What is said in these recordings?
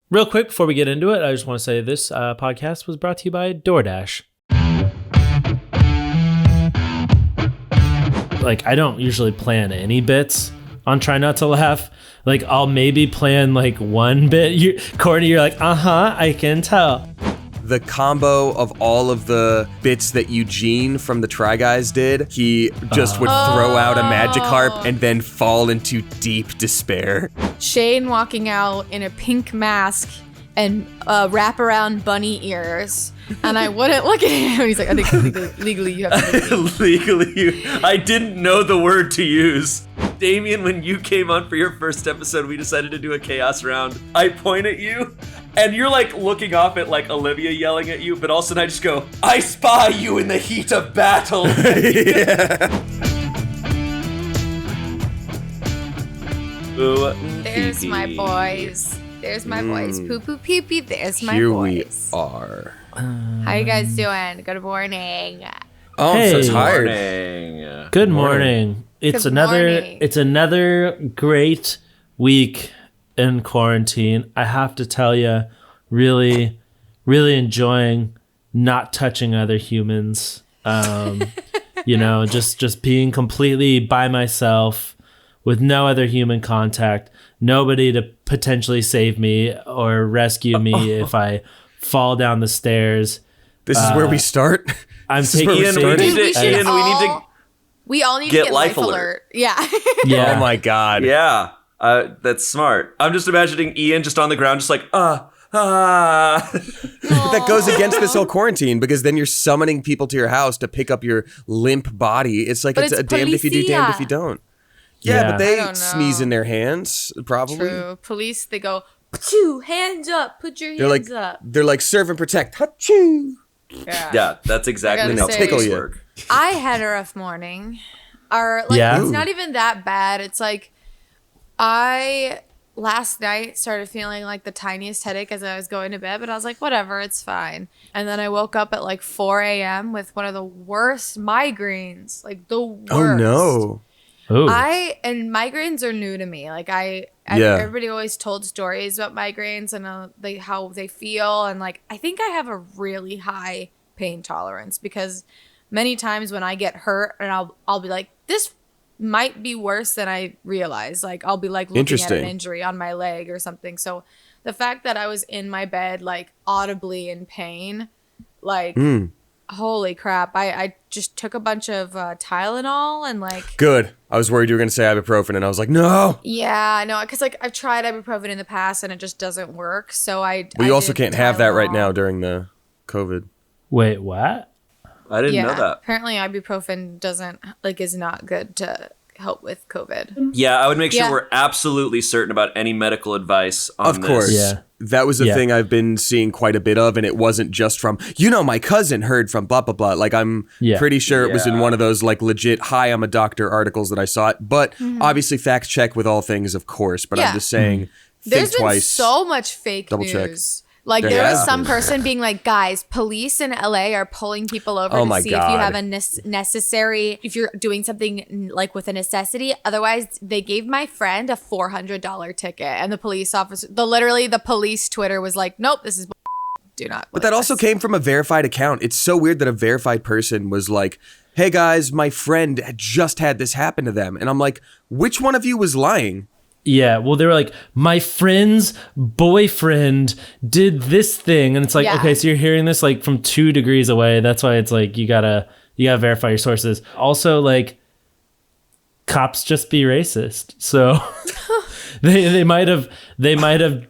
Real quick, before we get into it, I just want to say this podcast was brought to you by DoorDash. Like, I don't usually plan any bits on Try Not to Laugh. Like, I'll maybe plan like one bit. Courtney, you're like, I can tell. The combo of all of the bits that Eugene from the Try Guys did, he just would throw out a Magikarp and then fall into deep despair. Shayne walking out in a pink mask and wraparound bunny ears. And I wouldn't look at him. He's like, I think legally you have to leave. Legally, I didn't know the word to use. Damien, when you came on for your first episode, we decided to do a chaos round. I point at you, and you're like looking off at like Olivia yelling at you, but all of a sudden I just go, I spy you in the heat of battle. Ooh, There's pee-pee. my boys. There's my boys. Poo poo pee pee. There's my Here boys. we are. How you guys doing? Good morning. Oh, Hey. I'm so tired. Morning. Good morning. It's Good another morning. It's another great week in quarantine. I have to tell you, really enjoying not touching other humans. Just being completely by myself with no other human contact, nobody to potentially save me or rescue me if I fall down the stairs. This is where we start. I'm This is where taking we Ian, we started? need to, We should Ian, we need to We all need Get to get life life alert. alert. Yeah. Yeah. Oh my God. Yeah, that's smart. I'm just imagining Ian just on the ground, just like, But that goes against this whole quarantine because then you're summoning people to your house to pick up your limp body. It's like But it's it's a damned if you do, damned if policia. you don't. Yeah, Yeah. but they I don't sneeze know. in their hands, probably. True. Police, they go, "Pachoo, hands up. Put your hands up. They're like serve and protect. Achoo. yeah, that's exactly gotta how say- tickles Tickle you. work. I had a rough morning. Or like Yeah? it's not even that bad. It's like I last night started feeling like the tiniest headache as I was going to bed, but I was like, whatever, it's fine. And then I woke up at like 4 a.m. with one of the worst migraines. Like the worst. Oh no. Ooh. And migraines are new to me. Like Yeah. everybody always told stories about migraines and how they feel. And like, I think I have a really high pain tolerance because many times when I get hurt and I'll be like, this might be worse than I realize. Like I'll be like looking at Interesting. an injury on my leg or something. So the fact that I was in my bed, like audibly in pain, like, holy crap. I just took a bunch of Tylenol and like, Good. I was worried you were going to say ibuprofen, and I was like, no. yeah, no, because like I've tried ibuprofen in the past and it just doesn't work. So I We also did can't have that right Tylenol. now during the COVID. Wait, what? I didn't know that. Apparently ibuprofen is not good to help with COVID. Yeah, I would make sure Yeah. we're absolutely certain about any medical advice on Of this. course. Yeah. That was a Yeah. thing I've been seeing quite a bit of, and it wasn't just from, my cousin heard from blah, blah, blah. Like, I'm Yeah. pretty sure it was in Yeah. one of those, like, legit, hi, I'm a doctor articles that I saw it. But obviously, fact check with all things, of course. But Yeah. I'm just saying, There's think been twice. so much fake double check. news. Like There there was has some been. person being like, guys, police in LA are pulling people over Oh to my see if you God. have a necessary, if you're doing something like with a necessity. Otherwise, they gave my friend a $400 ticket, and the police officer, the police Twitter was like, nope, this is do not. But that also came from a verified account. It's so weird that a verified person was like, hey guys, my friend just had this happen to them. And I'm like, which one of you was lying? Yeah, well, they were like, my friend's boyfriend did this thing. And it's like, Yeah. okay, so you're hearing this like from 2 degrees away. That's why it's like, you gotta verify your sources. Also, like, cops just be racist. So they might have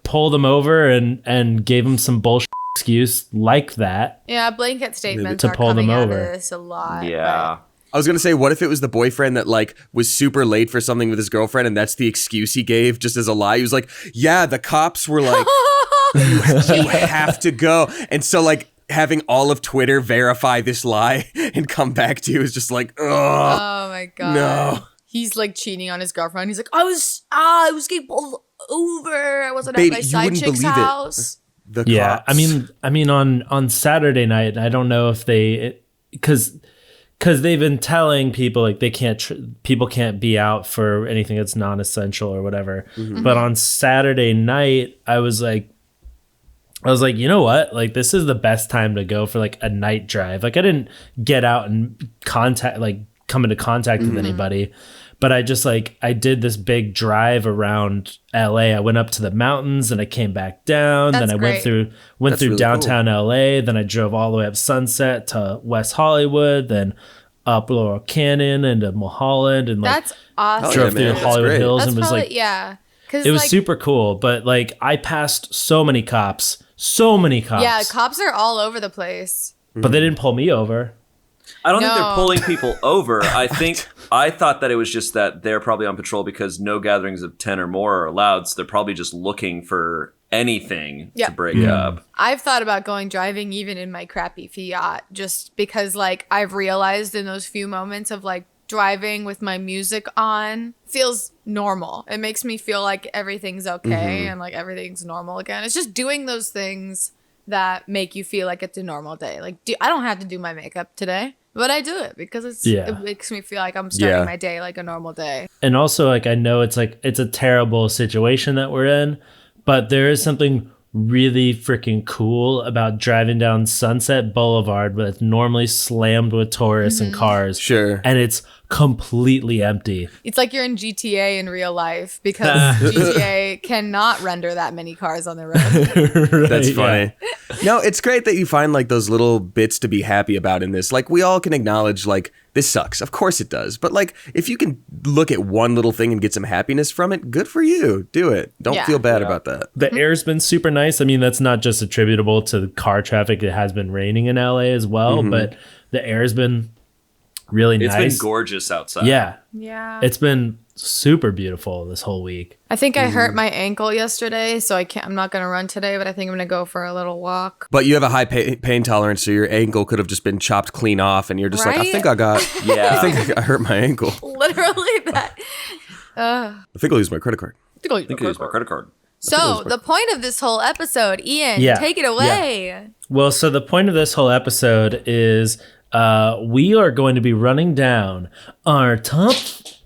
pulled him over and gave him some bullshit excuse like that. Yeah, blanket statements To are pull them coming out of over. this a lot. Yeah. I was going to say, what if it was the boyfriend that like was super late for something with his girlfriend and that's the excuse he gave just as a lie? He was like, yeah, the cops were like, you have to go. And so like having all of Twitter verify this lie and come back to you is just like, oh, Oh my god. no. He's like cheating on his girlfriend. He's like, I was getting pulled over. I wasn't Baby, at my you side wouldn't chick's believe it. house. The Yeah, cops. I mean on Saturday night, I don't know if because they've been telling people like they can't people can't be out for anything that's non-essential or whatever. But on Saturday night, I was like I was like, you know what? Like, this is the best time to go for like a night drive. Like, I didn't get out and come into contact with anybody, but I just I did this big drive around LA. I went up to the mountains and I came back down. That's then I great. went through really downtown LA. Then I drove all the way up Sunset to West Hollywood, then up Laurel Canyon into Mulholland, and That's awesome. drove man. through That's Hollywood great. Hills That's and was probably, like, yeah. 'Cause, it was super cool. But I passed so many cops. Yeah, cops are all over the place. But they didn't pull me over. I don't think No. they're pulling people over. I thought that it was just that they're probably on patrol because no gatherings of 10 or more are allowed. So they're probably just looking for anything Yeah. to break up. I've thought about going driving even in my crappy Fiat just because I've realized in those few moments of driving with my music on feels normal. It makes me feel like everything's okay and everything's normal again. It's just doing those things that make you feel like it's a normal day. I don't have to do my makeup today, but I do it because it makes me feel like I'm starting my day like a normal day. And also, I know it's a terrible situation that we're in, but there is something really freaking cool about driving down Sunset Boulevard, but it's normally slammed with tourists and cars. Sure. And it's completely empty. It's like you're in GTA in real life because GTA cannot render that many cars on the road. Right, That's yeah. funny. No, it's great that you find those little bits to be happy about in this. We all can acknowledge this sucks. Of course it does. But if you can look at one little thing and get some happiness from it, good for you. Do it. Don't feel bad about that. The air's been super nice. I mean, that's not just attributable to the car traffic. It has been raining in LA as well, but the air's been really It's nice. been gorgeous outside. Yeah. Yeah. It's been super beautiful this whole week. I think I hurt my ankle yesterday, so I'm not going to run today, but I think I'm going to go for a little walk. But you have a high pain tolerance, so your ankle could have just been chopped clean off, and you're just I Right? think I think I hurt my ankle. Literally that. I think I'll use my credit card. I think I used my credit card. So, the point of this whole episode, Ian, Yeah. take it away. Well, so the point of this whole episode is we are going to be running down our top...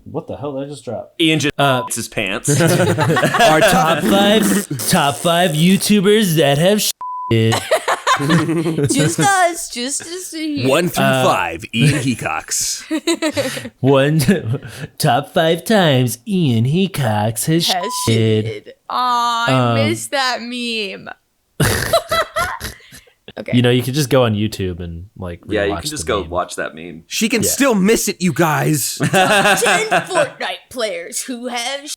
What the hell did I just drop? Ian just his pants. Our top Top five YouTubers that have shit. Just us, just to see. 1 through 5, Ian Hecox. Top 5 times Ian Hecox has shit. Aw, I missed that meme. Okay. You can just go on YouTube and Yeah, you rewatch can just the go meme. watch that meme. She can still miss it, you guys. 10 Fortnite players who have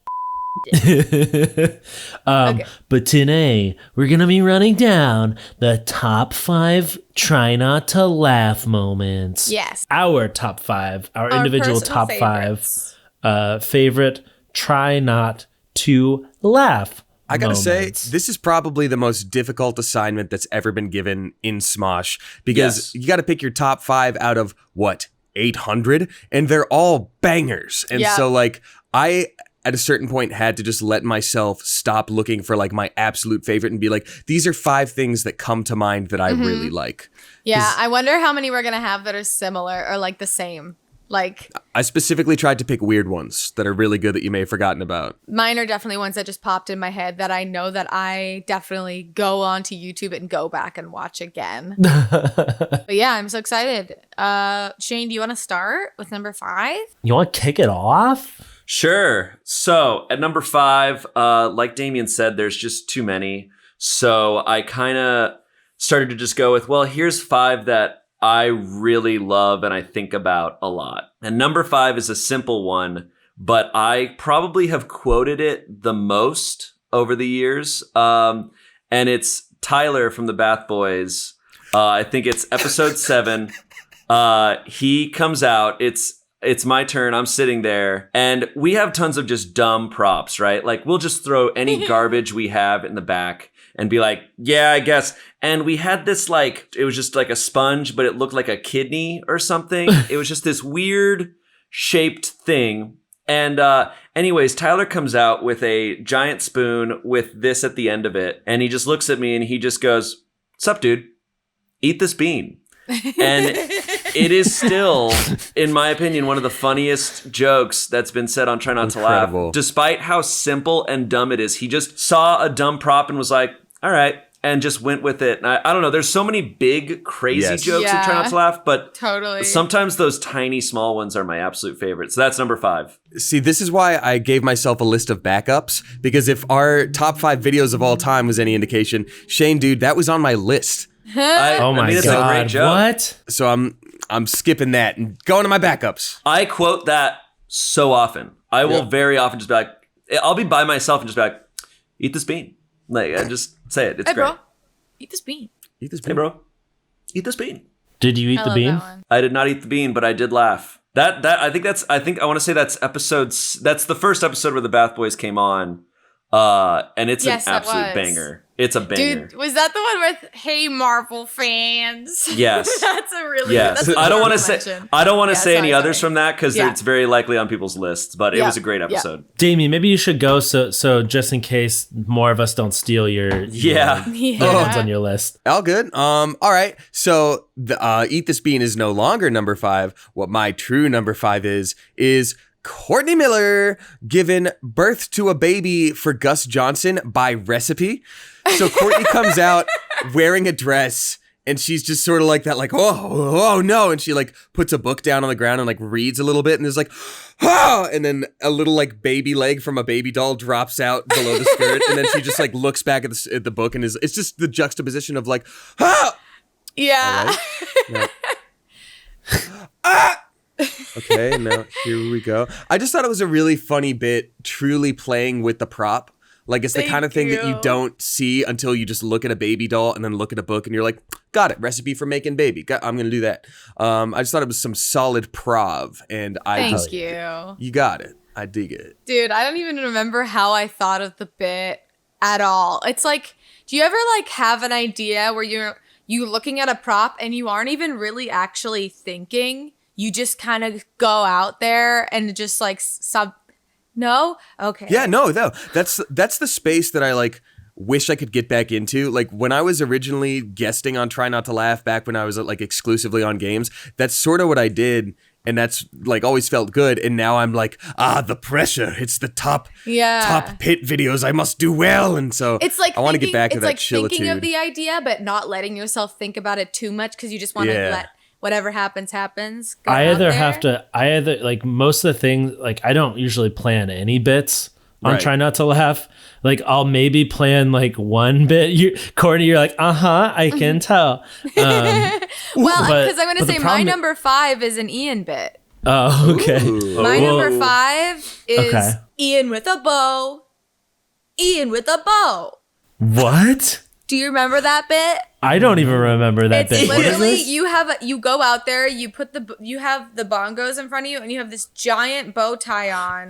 But today we're gonna be running down the top 5 try not to laugh moments. Yes. Our top 5, our individual personal top favorites. 5 favorite try not to laugh. I gotta moments. say, this is probably the most difficult assignment that's ever been given in Smosh because you got to pick your top 5 out of 800, and they're all bangers. And Yeah. so I at a certain point had to just let myself stop looking for my absolute favorite and be these are 5 things that come to mind that I really like. Yeah, I wonder how many we're going to have that are similar or the same. I specifically tried to pick weird ones that are really good that you may have forgotten about. Mine are definitely ones that just popped in my head that I know that I definitely go onto YouTube and go back and watch again. But yeah, I'm so excited. Shane, do you want to start with number 5? You want to kick it off? Sure. So at number 5, like Damien said, there's just too many. So I kind of started to just go with, here's 5 that I really love and I think about a lot. And number 5 is a simple one, but I probably have quoted it the most over the years. And it's Tyler from the Bath Boys. I think it's episode 7. He comes out. It's my turn. I'm sitting there and we have tons of just dumb props, right? We'll just throw any garbage we have in the back and be like, yeah, I guess. And we had this it was just a sponge, but it looked like a kidney or something. It was just this weird shaped thing. And anyways, Tyler comes out with a giant spoon with this at the end of it. And he just looks at me and he just goes, "Sup, dude? Eat this bean." And it is still, in my opinion, one of the funniest jokes that's been said on Try Not to Incredible. Laugh. Despite how simple and dumb it is, he just saw a dumb prop and was like, all right. and just went with it. And I don't know. There's so many big, crazy jokes that try not to laugh, but totally. Sometimes those tiny, small ones are my absolute favorite. So that's number 5. See, this is why I gave myself a list of backups, because if our top 5 videos of all time was any indication, Shayne, dude, that was on my list. Oh my it's a great God. joke. What? So I'm skipping that and going to my backups. I quote that so often. I will very often just be like, I'll be by myself and just be like, eat this bean. Like, I just say it. It's great. Bro, eat this bean. Eat this Hey, bean. bro, eat this bean. Did you eat the love bean? that one. I did not eat the bean, but I did laugh. I think I want to say that's the first episode where the Bath Boys came on. And it's Yes, an it absolute was. banger. It's a banger. Dude, was that the one with "Hey Marvel fans"? Yes. That's a really Yes. That's I don't want to want say say any sorry. others from that because Yeah. it's very likely on people's lists, but it was a great episode. Damien, maybe you should go so just in case more of us don't steal your Yeah. the ones on your list. All good. All right. So the Eat This Bean is no longer number 5. What my true number 5 is Courtney Miller giving birth to a baby for Gus Johnson by recipe. So Courtney comes out wearing a dress and she's just sort of like that, like, oh no. And she like puts a book down on the ground and like reads a little bit and there's like, oh, and then a little like baby leg from a baby doll drops out below the skirt. And then she just like looks back at the book and it's just the juxtaposition of like, ah! Yeah. Right. Ah! Okay, now here we go. I just thought it was a really funny bit, truly playing with the prop. Like, it's the Thank kind of thing that you you. don't see until you just look at a baby doll and then look at a book and you're like, got it, recipe for making baby. I'm going to do that. I just thought it was some solid prov. And Thank you. You got it. I dig it. Dude, I don't even remember how I thought of the bit at all. It's like, do you ever like have an idea where you looking at a prop and you aren't even really actually thinking? You just kind of go out there and just like no? Okay. Yeah, no. That's the space that I like wish I could get back into. Like when I was originally guesting on Try Not to Laugh back when I was like exclusively on games, that's sort of what I did. And that's like always felt good. And now I'm like, the pressure. It's the top pit videos. I must do well. And so It's like I want to get back to that it's like thinking chillitude. of the idea, but not letting yourself think about it too much because you just want to let whatever happens. Go I out either there. like most of the things, like I don't usually plan any bits on Right. Try Not to Laugh. Like I'll maybe plan like one bit. Courtney, you're like, I can tell. Well, but- because I'm going to but the say my problem- number 5 is an Ian bit. Oh, okay. Ooh. My Well, number 5 is okay. Ian with a bow. Ian with a bow. What? Do you remember that bit? I don't even remember that It's bit. What is literally this? you go out there, you have the bongos in front of you, and you have this giant bow tie on.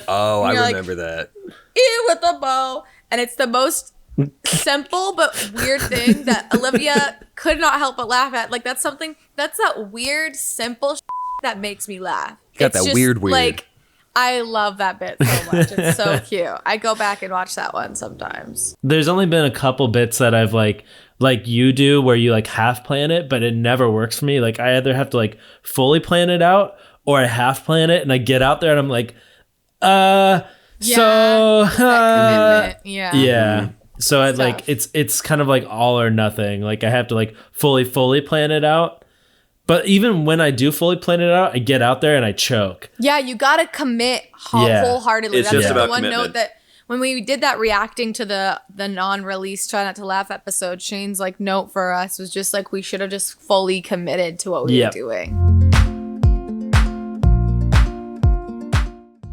Oh, I You're like- remember that. Ian with a bow, and it's the most simple but weird thing that Olivia could not help but laugh at. Like that's that weird simple that makes me laugh. Got that weird. Like I love that bit so much. It's so cute. I go back and watch that one sometimes. There's only been a couple bits that I've like you do where you like half plan it, but it never works for me. Like I either have to like fully plan it out or I half plan it and I get out there and I'm like, so Commitment. Yeah. yeah. So I like Stuff. it's kind of like all or nothing. Like I have to like fully plan it out. But even when I do fully plan it out, I get out there and I choke. Yeah, you gotta commit Yeah. wholeheartedly. It's That's just the about one commitment. note that when we did that reacting to the non-release Try Not to Laugh episode, Shayne's like note for us was just like we should have just fully committed to what we Yep. were doing.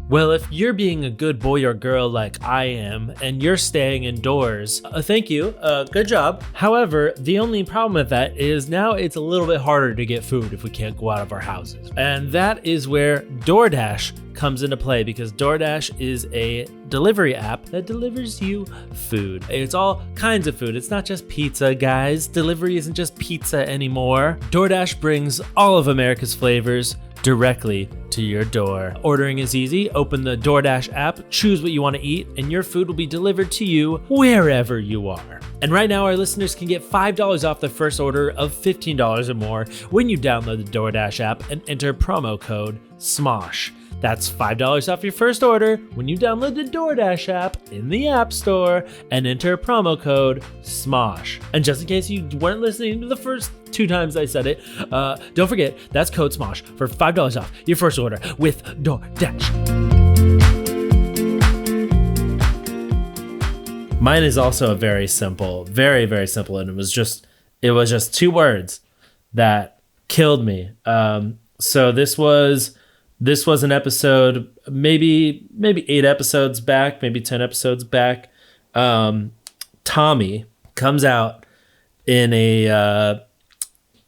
Well, if you're being a good boy or girl like I am, and you're staying indoors, thank you, good job. However, the only problem with that is now it's a little bit harder to get food if we can't go out of our houses. And that is where DoorDash comes into play because DoorDash is a delivery app that delivers you food. It's all kinds of food. It's not just pizza, guys. Delivery isn't just pizza anymore. DoorDash brings all of America's flavors directly to your door. Ordering is easy. Open the DoorDash app, choose what you want to eat, and your food will be delivered to you wherever you are. And right now, our listeners can get $5 off their first order of $15 or more when you download the DoorDash app and enter promo code SMOSH. That's $5 off your first order when you download the DoorDash app in the App Store and enter promo code SMOSH. And just in case you weren't listening to the first 2 times I said it, don't forget, that's code SMOSH for $5 off your first order with DoorDash. Mine is also a very simple, very, very simple, and it was just 2 words that killed me. So this was an episode, maybe 8 episodes back, maybe 10 episodes back. Tommy comes out in a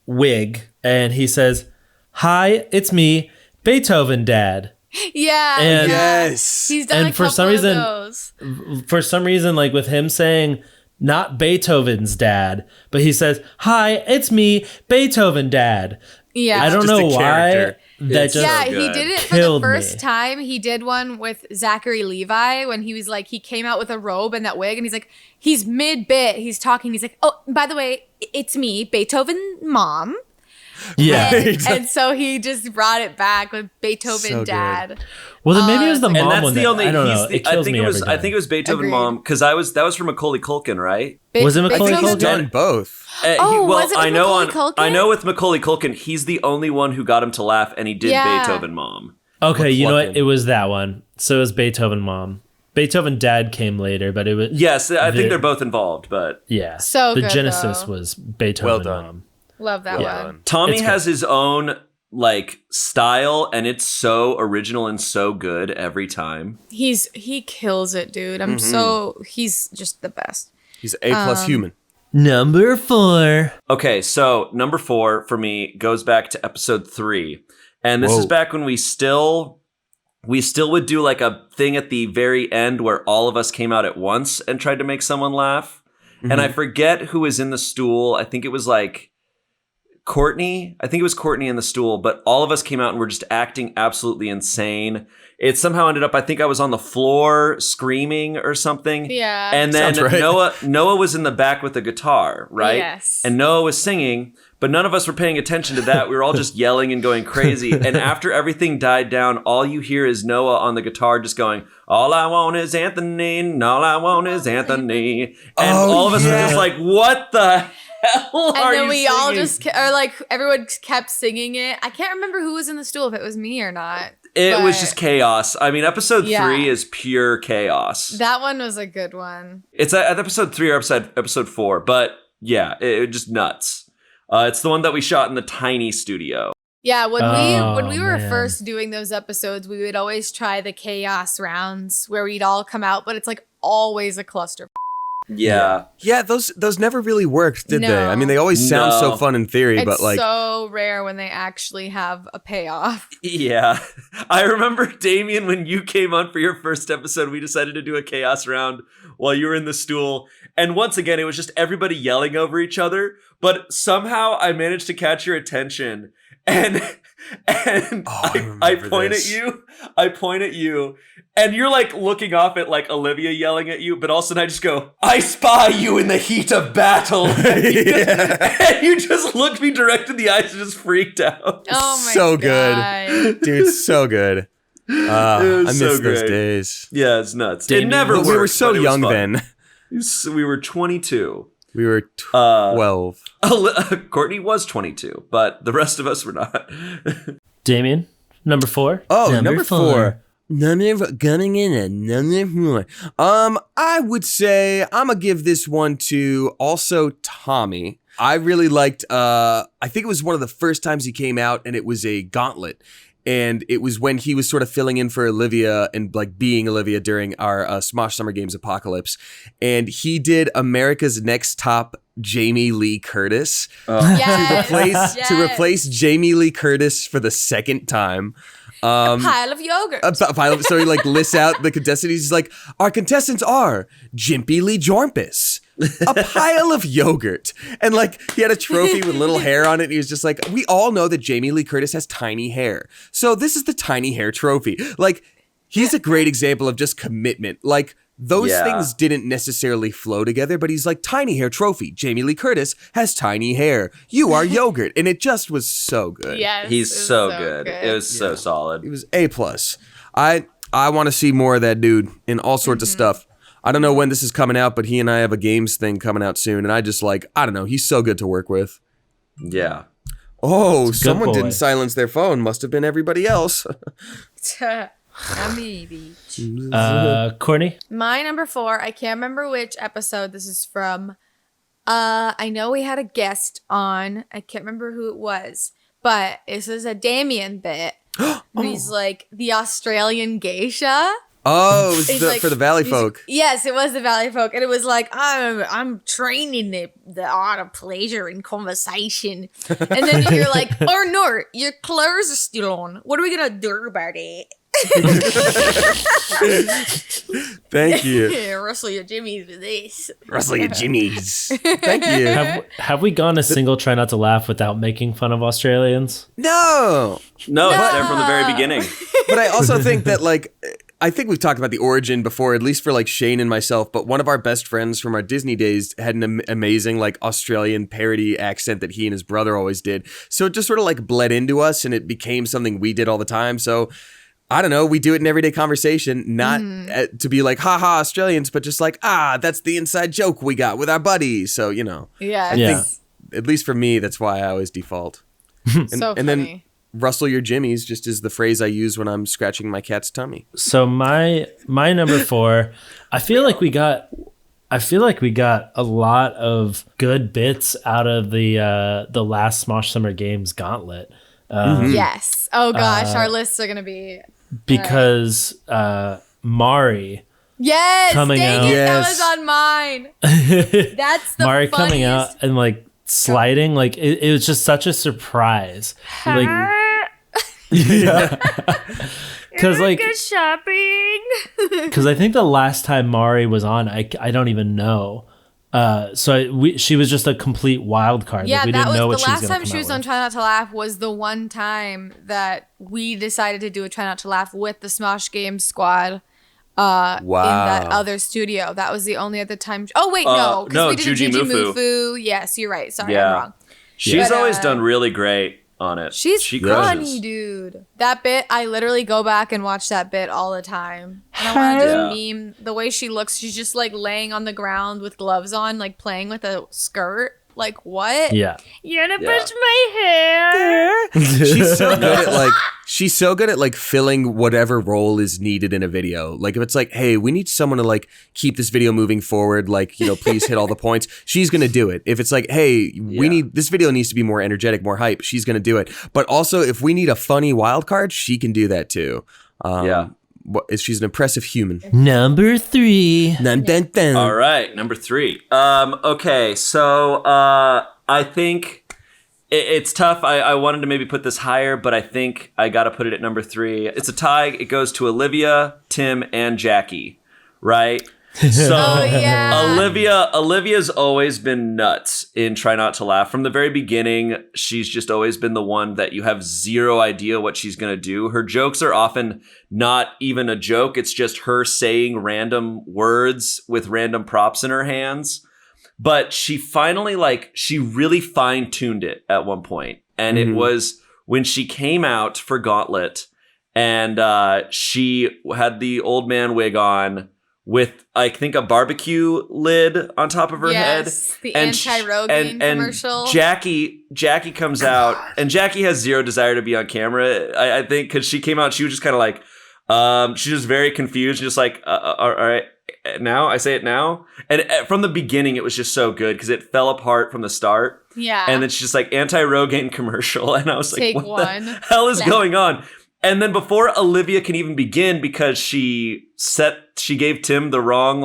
wig and he says, "Hi, it's me, Beethoven Dad." Yeah. And yes. He's done a couple of those. For some reason, like with him saying not Beethoven's dad, but he says, "Hi, it's me, Beethoven Dad." Yeah. I don't Just a know why. character. That It's just Yeah, so he good. did it for Killed the first me. time. He did one with Zachary Levi when he was like, he came out with a robe and that wig, and he's like, he's mid-bit, he's talking, he's like, "Oh, by the way, it's me, Beethoven Mom." Yeah. And so he just brought it back with Beethoven So good. Dad. Well, then maybe it was the And mom And that's one. the that, only. I don't know. He's the, It kills me every I time. think it was Beethoven Agreed. Mom because that was for Macaulay Culkin, right? Was it Macaulay I think he's Culkin? done both. Was it with Macaulay Culkin? I know with Macaulay Culkin, he's the only one who got him to laugh, and he did Yeah. Beethoven Mom. Okay, you know what? Cluckin'. It was that one. So it was Beethoven Mom. Beethoven Dad came later, but it was Yes, I think they're both involved, but yeah. So the good, Genesis though. was Beethoven Well done. Mom. Love that Yeah. one. Tommy It's has his own like style, and it's so original and so good every time. He kills it, dude. He's just the best. He's A+ human. Number 4. Okay, so number 4 for me goes back to episode 3, and this is Whoa. back when we still would do like a thing at the very end where all of us came out at once and tried to make someone laugh. And I forget who was in the stool. I think it was like Courtney. I think it was Courtney in the stool, but all of us came out and were just acting absolutely insane. It somehow ended up, I think I was on the floor screaming or something. Yeah. And then Sounds right. Noah was in the back with the guitar, right? Yes. And Noah was singing, but none of us were paying attention to that. We were all just yelling and going crazy. And after everything died down, all you hear is Noah on the guitar just going, "All I want is Anthony, and all I want is Anthony." And Oh, all of us were yeah. just like, what the hell And are then you we all singing? just, or like everyone kept singing it. I can't remember who was in the stool, if it was me or not. It was but just chaos. I mean, episode Yeah. 3 is pure chaos. That one was a good one. It's at episode 3 or episode 4, but yeah, it just nuts. It's the one that we shot in the tiny studio. Yeah, when we were man. first doing those episodes, we would always try the chaos rounds where we'd all come out, but it's like always a cluster. Yeah. Yeah, those never really worked, did they? No. I mean, they always sound No. so fun in theory, It's but like, so rare when they actually have a payoff. Yeah. I remember, Damien, when you came on for your first episode, we decided to do a chaos round while you were in the stool. And once again, it was just everybody yelling over each other. But somehow I managed to catch your attention. And I point this. at you. I point at you. And you're like looking off at like Olivia yelling at you. But all of a sudden I just go, "I spy you in the heat of battle." And you just looked me direct in the eyes and just freaked out. Oh my So god. good. Dude, so good. I It was miss so those great. days. Yeah, it's nuts. Damien, It never But worked. we were so but it was young fun. then. We were 22. We were 12. Courtney was 22, but the rest of us were not. Damien, number 4. Oh, number 4. Number coming in at number 4. I would say I'm gonna give this one to also Tommy. I really liked. I think it was one of the first times he came out, and it was a gauntlet. And it was when he was sort of filling in for Olivia and like being Olivia during our Smosh Summer Games Apocalypse. And he did America's Next Top Jamie Lee Curtis Yes. to replace Jamie Lee Curtis for the second time. Pile of yogurt. So he like lists out the contestants. He's like, our contestants are Jimpy Lee Jormpus, a pile of yogurt. And like he had a trophy with little hair on it. And he was just like, we all know that Jamie Lee Curtis has tiny hair. So this is the tiny hair trophy. Like he's a great example of just commitment. Like those Yeah. things didn't necessarily flow together, but he's like, tiny hair trophy. Jamie Lee Curtis has tiny hair. You are yogurt. And it just was so good. Yes. He's it was so good. It was so It solid. was A+. I want to see more of that dude in all sorts of stuff. I don't know when this is coming out, but he and I have a games thing coming out soon. And I just I don't know. He's so good to work with. Yeah. Oh, It's a good someone boy. didn't silence their phone. Must have been everybody else. Maybe. Courtney? My number 4, I can't remember which episode this is from. I know we had a guest on. I can't remember who it was, but this is a Damien bit. And he's like the Australian geisha. Oh, it was He's for the Valley folk. Yes, it was the Valley folk, and it was like I'm training the art of pleasure in conversation, and then you're like, oh no, your clothes are still on. What are we gonna do about it? Thank you. Rustle your jimmies with this. Rustle your jimmies. Thank you. Have we gone a single try not to laugh without making fun of Australians? No. No, it's there from the very beginning. But I also think that I think we've talked about the origin before, at least for Shane and myself, but one of our best friends from our Disney days had an amazing Australian parody accent that he and his brother always did. So it just sort of bled into us and it became something we did all the time. So I don't know, we do it in everyday conversation, not to be haha, Australians, but just that's the inside joke we got with our buddies. So, Yeah. I think, at least for me, that's why I always default. So funny. And then rustle your jimmies just is the phrase I use when I'm scratching my cat's tummy. So my number 4, I feel like we got a lot of good bits out of the last Smosh Summer Games Gauntlet. Yes. Oh gosh, our lists are gonna be Because Mari yes. coming dang out. it, Yes. that was on mine. That's the Mari funniest. coming out and sliding, it was just such a surprise. Because shopping. because I think the last time Mari was on, I don't even know. She was just a complete wild card. Yeah, we that didn't know was what the she was last gonna time come she out was on with. Try Not to Laugh was the one time that we decided to do a Try Not to Laugh with the Smosh Games squad. Wow. In that other studio. That was the only other time. Oh wait, no, because no, we did a Juji Mufu. Yes, you're right. Sorry, Yeah. I'm wrong. She's But, always done really great on it. She's she funny, crushes. dude. That bit, I literally go back and watch that bit all the time. And I want to just meme the way she looks. She's just laying on the ground with gloves on, playing with a skirt. What? Yeah. You're gonna Yeah. push my hair. She's so good at filling whatever role is needed in a video. If it's hey, we need someone to keep this video moving forward, please hit all the points. She's gonna do it. If it's hey, we need this video needs to be more energetic, more hype, she's gonna do it. But also if we need a funny wild card, she can do that too. She's an impressive human. Number 3. Dun, dun, dun. All right, number 3. Okay, so I think it's tough. I wanted to maybe put this higher, but I think I got to put it at number 3. It's a tie. It goes to Olivia, Tim, and Jackie, right? So Olivia's always been nuts in Try Not to Laugh. From the very beginning, she's just always been the one that you have zero idea what she's going to do. Her jokes are often not even a joke. It's just her saying random words with random props in her hands. But she finally, she really fine-tuned it at one point. And it was when she came out for Gauntlet and she had the old man wig on with, I think, a barbecue lid on top of her head. The anti-Rogaine commercial. Jackie comes out, and Jackie has zero desire to be on camera, I think, because she came out, she was just kind of she was very confused, just all right, now? I say it now? And from the beginning, it was just so good, because it fell apart from the start. Yeah. And it's just anti-Rogaine commercial, and I was Take what one. the hell is going on? And then before Olivia can even begin, because she gave Tim the wrong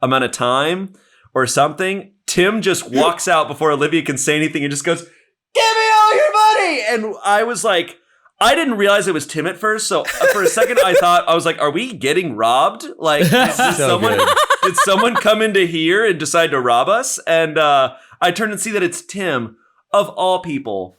amount of time or something, Tim just walks out before Olivia can say anything and just goes, "Give me all your money!" And I was I didn't realize it was Tim at first, so for a second I was are we getting robbed? Did someone come into here and decide to rob us? And I turn and see that it's Tim, of all people.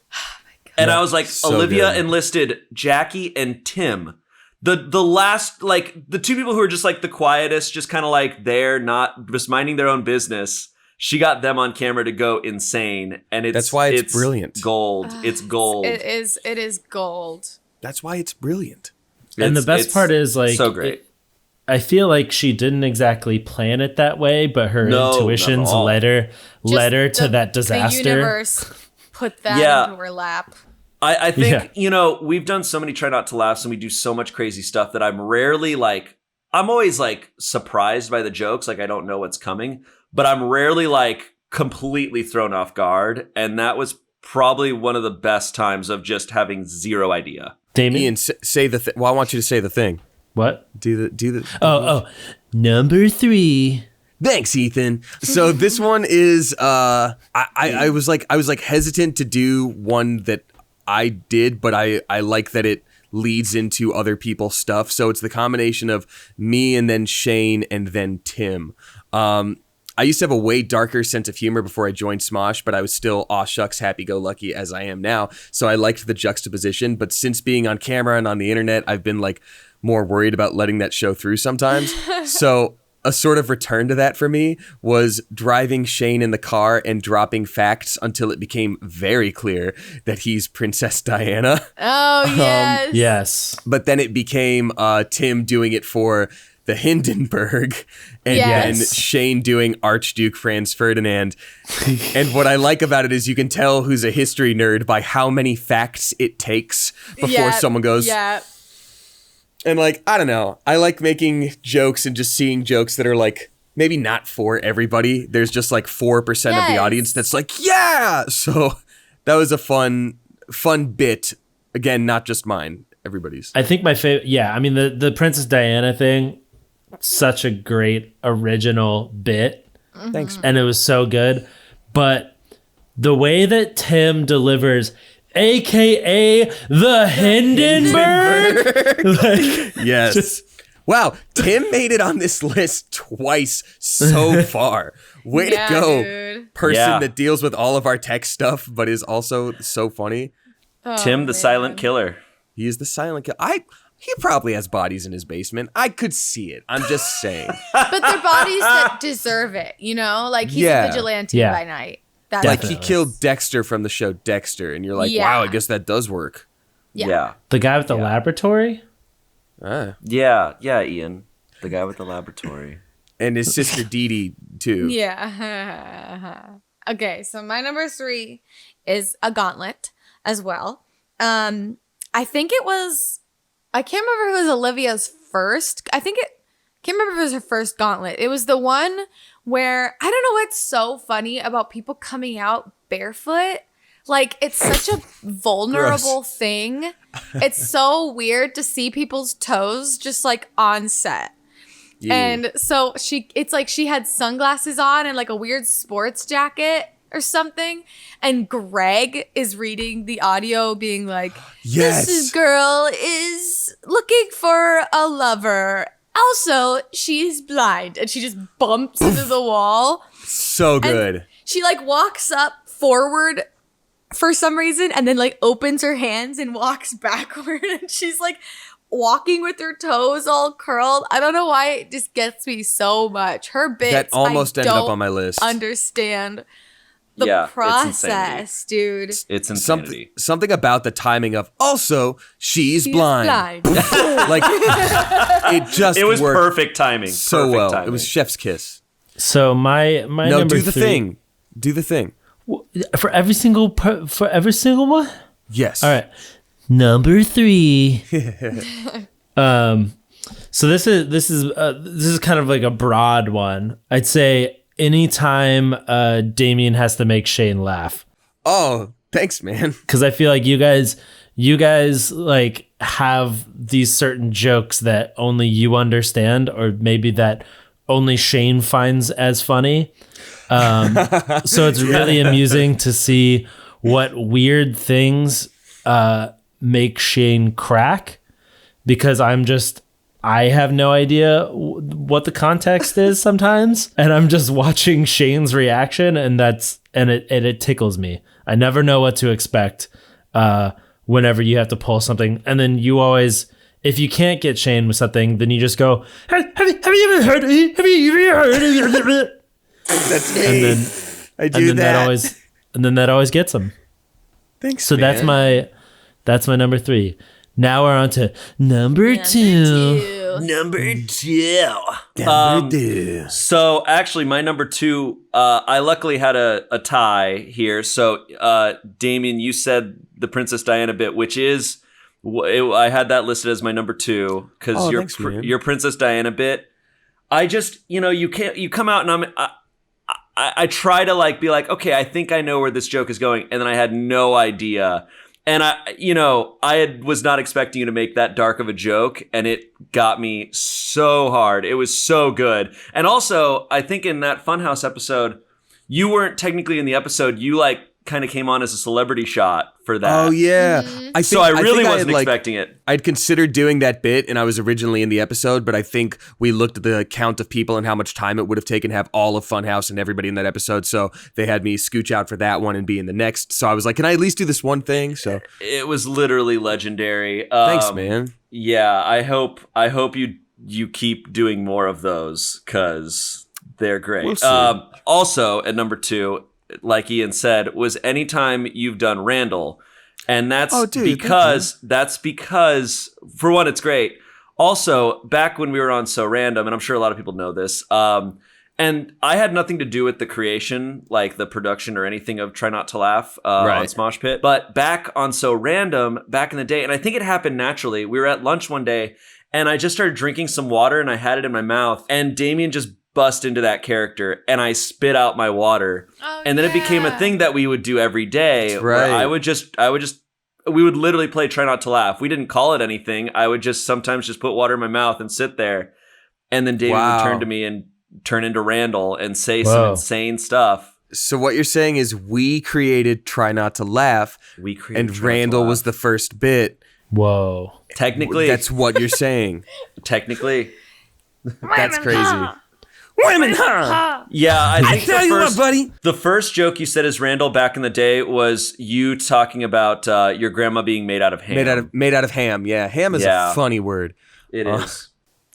And I was So Olivia good. enlisted Jackie and Tim the last, like, the two people who are just like the quietest, just kind of like they're not just minding their own business. She got them on camera to go insane, and that's why it's brilliant. Gold. It's gold. It is gold. That's why it's brilliant. And the best part is, like, so great. I feel like she didn't exactly plan it that way, but her intuitions led her to that disaster. The universe put that into her lap. I think, you know, we've done so many Try Not to Laughs, and we do so much crazy stuff that I'm always like surprised by the jokes. Like, I don't know what's coming, but I'm rarely like completely thrown off guard. And that was probably one of the best times of just having zero idea. Damien, Ian, say the thing. Well, I want you to say the thing. What? Do the. Oh, number 3. Thanks, Ethan. So this one is I was like hesitant to do one that I did, but I like that it leads into other people's stuff. So it's the combination of me and then Shayne and then Tim. I used to have a way darker sense of humor before I joined Smosh, but I was still aw shucks happy-go-lucky as I am now. So I liked the juxtaposition. But since being on camera and on the internet, I've been like more worried about letting that show through sometimes. So a sort of return to that for me was driving Shayne in the car and dropping facts until it became very clear that he's Princess Diana. Oh, yes. Yes. But then it became Tim doing it for the Hindenburg, and then Shayne doing Archduke Franz Ferdinand. And what I like about it is you can tell who's a history nerd by how many facts it takes before someone goes, and like, I don't know. I like making jokes and just seeing jokes that are like, maybe not for everybody. There's just like 4% of the audience that's like, yeah! So that was a fun bit. Again, not just mine, everybody's. I think my favorite, I mean, the Princess Diana thing, such a great original bit. Thanks. And it was so good. But the way that Tim delivers, AKA the Hindenburg. Like, yes. Wow. Tim made it on this list twice so far. Way to go. Dude. Person that deals with all of our tech stuff, but is also so funny. Oh, Tim, the silent killer. He is the silent killer. He probably has bodies in his basement. I could see it. I'm just saying. But they're bodies that deserve it, you know? Like, he's a vigilante by night. That's like, he killed Dexter from the show Dexter, and you're like, wow, I guess that does work. Yeah. The guy with the laboratory? Ah. Yeah, Ian. The guy with the laboratory. And his sister Dee Dee, too. Yeah. Okay, so my number 3 is a gauntlet as well. I think it was, I can't remember if it was Olivia's first. Can't remember if it was her first gauntlet. It was the one where, I don't know what's so funny about people coming out barefoot. Like, it's such a vulnerable thing. It's so weird to see people's toes just like on set. Yeah. And so it's like she had sunglasses on and like a weird sports jacket or something, and Greg is reading the audio being like, this girl is looking for a lover. Also, she's blind, and she just bumps into the wall. So good. And she like walks up forward for some reason and then like opens her hands and walks backward, and she's like walking with her toes all curled. I don't know why it just gets me so much. Her bits that almost ended up on my list. Understand the process, dude. It's insanity. Something about the timing of also she's blind. Like it was worked perfect timing. So perfect well. Timing. It was chef's kiss. So my number do the 3, thing. Do the thing. For every single one? Yes. All right. Number 3. So this is kind of like a broad one. I'd say anytime Damien has to make Shayne laugh. Oh, thanks, man. Because I feel like you guys like have these certain jokes that only you understand, or maybe that only Shayne finds as funny. So it's really amusing to see what weird things make Shayne crack, because I have no idea what the context is sometimes, and I'm just watching Shane's reaction, and it tickles me. I never know what to expect whenever you have to pull something, and then you always if you can't get Shayne with something, then you just go, have you ever heard of it? Have you ever heard of it? That's me. And then, I do that always gets them. Thanks, So man. that's my number 3. Now we're on to number 2. Number 2. So So actually, my number 2, I luckily had a tie here. So Damien, you said the Princess Diana bit, which is I had that listed as my number 2 because your Princess Diana bit. I just you come out and I try to like be like, okay, I think I know where this joke is going, and then I had no idea. And I was not expecting you to make that dark of a joke, and it got me so hard. It was so good. And also, I think in that Funhouse episode, you weren't technically in the episode. You like kind of came on as a celebrity shot for that. Oh yeah. Mm-hmm. I really wasn't expecting it. I'd considered doing that bit, and I was originally in the episode, but I think we looked at the count of people and how much time it would have taken to have all of Funhouse and everybody in that episode. So they had me scooch out for that one and be in the next. So I was like, can I at least do this one thing? So It was literally legendary. thanks, man. Yeah, I hope you keep doing more of those because they're great. We'll see. Also, at number 2, like Ian said, was anytime you've done Randall. And that's because for one, it's great. Also, back when we were on So Random, and I'm sure a lot of people know this, and I had nothing to do with the creation, like the production or anything of Try Not to Laugh on Smosh Pit. But back on So Random, back in the day, and I think it happened naturally, we were at lunch one day, and I just started drinking some water, and I had it in my mouth, and Damien just bust into that character, and I spit out my water. And then it became a thing that we would do every day. Where I would just we would literally play Try Not to Laugh. We didn't call it anything. I would just sometimes just put water in my mouth and sit there. And then David would turn to me and turn into Randall and say some insane stuff. So what you're saying is we created Try Not to Laugh, and Randall was the first bit. Whoa. Technically. That's what you're saying. Technically. That's crazy. Women, huh? Yeah, I think buddy. The first joke you said as Randall back in the day was you talking about your grandma being made out of ham. Made out of ham. Yeah, ham is a funny word. It is.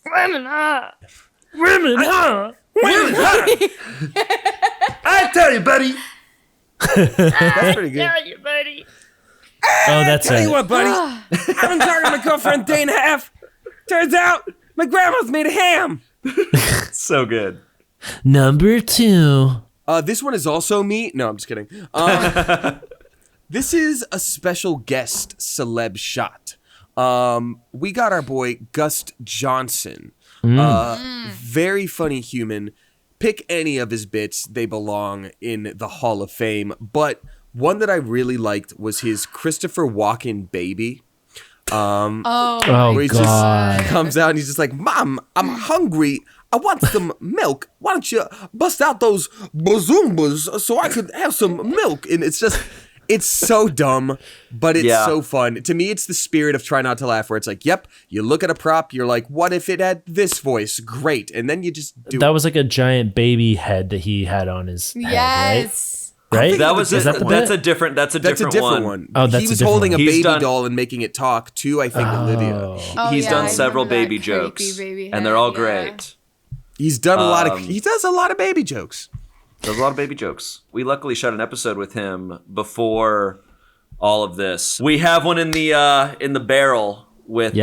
Women, huh? Women, huh? Women, huh? I tell you, buddy. That's pretty good. Tell you, buddy. Oh, that's Tell it. you what, buddy. I've been talking to my girlfriend a day and a half. Turns out my grandma's made of ham. So good. Number 2. This one is also me. No, I'm just kidding. This is a special guest celeb shot. We got our boy Gus Johnson. Very funny human. Pick any of his bits. They belong in the Hall of Fame. But one that I really liked was his Christopher Walken baby. Where he just comes out and he's just like, Mom, I'm hungry. I want some milk. Why don't you bust out those bazoombas so I could have some milk? And it's just, it's so dumb, but it's so fun. To me, it's the spirit of Try Not to Laugh, where it's like, yep, you look at a prop, you're like, what if it had this voice? Great. And then you just do That was like a giant baby head that he had on his head, Yes. right? That was Is that the that's bit? a different one. Oh, that's he was a different holding one. a He's baby done- doll and making it talk to, I think, Olivia. Oh, He's yeah, done I several remember that baby creepy jokes, baby and they're all head, yeah. great. He's done he does a lot of baby jokes. There's a lot of baby jokes. We luckily shot an episode with him before all of this. We have one in the barrel with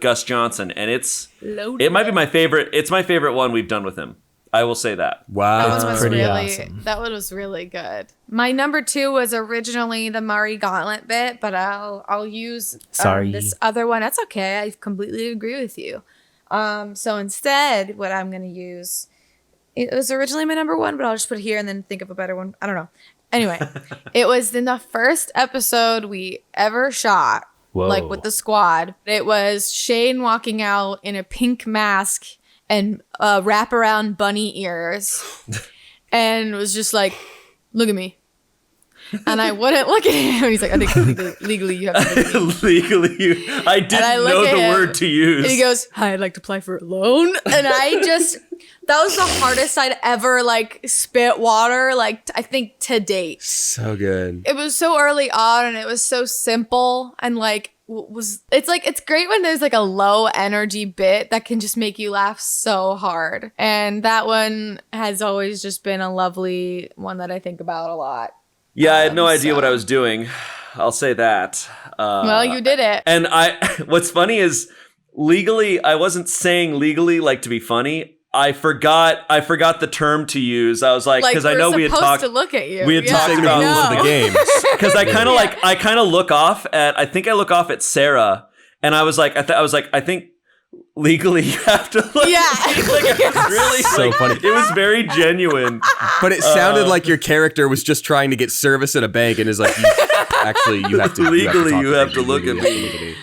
Gus Johnson, and it might be my favorite. It's my favorite one we've done with him. I will say that. Wow. That one was pretty really awesome. that one was really good. My number 2 was originally the Murray Gauntlet bit, but I'll use this other one. That's okay. I completely agree with you. So instead, what I'm gonna use, it was originally my number 1, but I'll just put it here and then think of a better one. I don't know. Anyway, it was in the first episode we ever shot, like with the squad. It was Shayne walking out in a pink mask and wraparound bunny ears, and was just like, "Look at me." And I wouldn't look at him. And he's like, "I think legally you have to look at me." Legally, I didn't know the word to use. And he goes, "Hi, I'd like to apply for a loan." And I just That was the hardest I'd ever like spit water, like I think to date. So good. It was so early on and it was so simple and like it's great when there's like a low energy bit that can just make you laugh so hard. And that one has always just been a lovely one that I think about a lot. Yeah, I had no idea what I was doing. I'll say that. Well, you did it. And what's funny is legally, I wasn't saying legally like to be funny. I forgot the term to use. I was like, because I know we had talked to look at you. We had talked about the rules of the game. Because I kind of I kind of look off at. I think I look off at Sarah, and I was like, I think legally you have to look. Yeah, at me. Like, it was really so funny. It was very genuine. But it sounded like your character was just trying to get service at a bank and is like, you have to legally you have to look at me.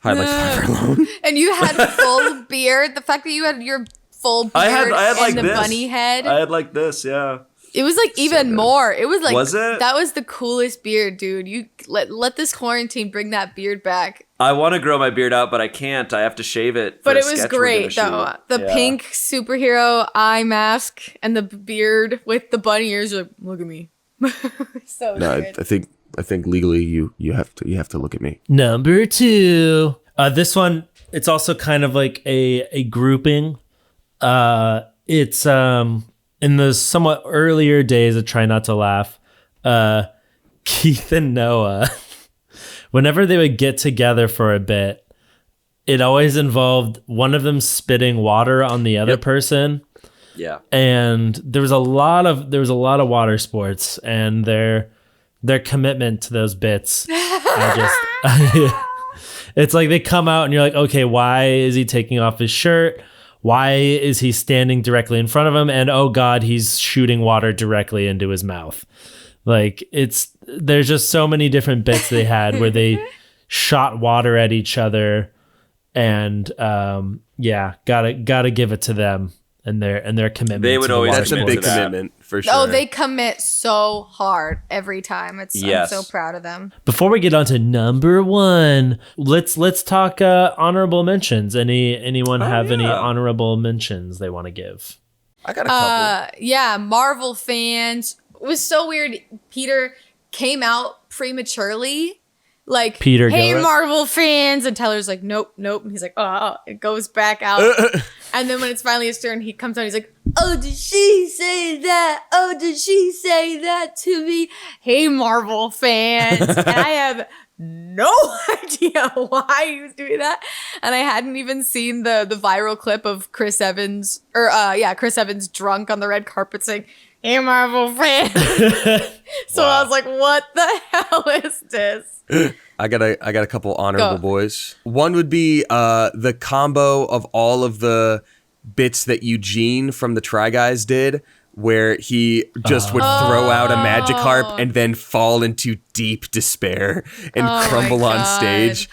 I'd like to buy her loan. And you had full beard. The fact that you had your full beard I had like and the this. bunny head. I had like this, yeah. It was like even more. It was like, was it? That was the coolest beard, dude. You let this quarantine bring that beard back. I want to grow my beard out, but I can't. I have to shave it. But it was great though. The pink superhero eye mask and the beard with the bunny ears. Like, look at me. So good. I think legally you have to look at me. Number 2. This one, it's also kind of like a grouping. It's in the somewhat earlier days of Try Not to Laugh, Keith and Noah, whenever they would get together for a bit, it always involved one of them spitting water on the other person. Yeah. And there was a lot of water sports, and their commitment to those bits. It's like they come out and you're like, okay, why is he taking off his shirt? Why is he standing directly in front of him? And oh God, he's shooting water directly into his mouth. Like there's just so many different bits they had where they shot water at each other, and gotta give it to them and their commitment. They would always That's a big commitment for sure. Oh, they commit so hard every time. I'm so proud of them. Before we get on to number 1, let's talk honorable mentions. Anyone have any honorable mentions they want to give? I got a couple. Yeah, Marvel fans. It was so weird. Peter came out prematurely. Like, Peter, hey, Gillett. Marvel fans. And Tyler's like, nope. And he's like, oh, it goes back out. And then when it's finally his turn, he comes out. He's like, oh, did she say that? Oh, did she say that to me? Hey, Marvel fans. And I have no idea why he was doing that. And I hadn't even seen the viral clip of Chris Evans drunk on the red carpet saying, hey, Marvel fans. So wow. I was like, what the hell is this? I got a couple honorable boys. One would be the combo of all of the bits that Eugene from the Try Guys did, where he just would throw out a Magikarp and then fall into deep despair and crumble on stage.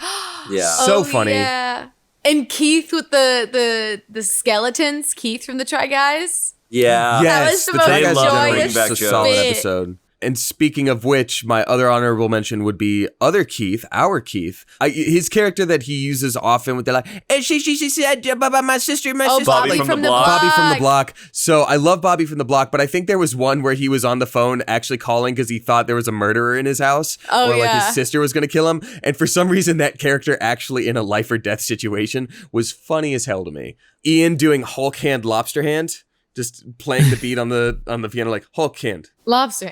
Yeah, so funny. Yeah. And Keith with the skeletons. Keith from the Try Guys. Yeah, yes, that was the most joyous It's a solid episode. And speaking of which, my other honorable mention would be other Keith, our Keith. His character that he uses often with the like, hey, she said, my sister. Bobby from the block. Bobby from the block. So I love Bobby from the block, but I think there was one where he was on the phone actually calling because he thought there was a murderer in his house. Or like his sister was going to kill him. And for some reason, that character actually in a life or death situation was funny as hell to me. Ian doing Hulk hand, lobster hand. Just playing the beat on the piano like Hulk hand. Lobster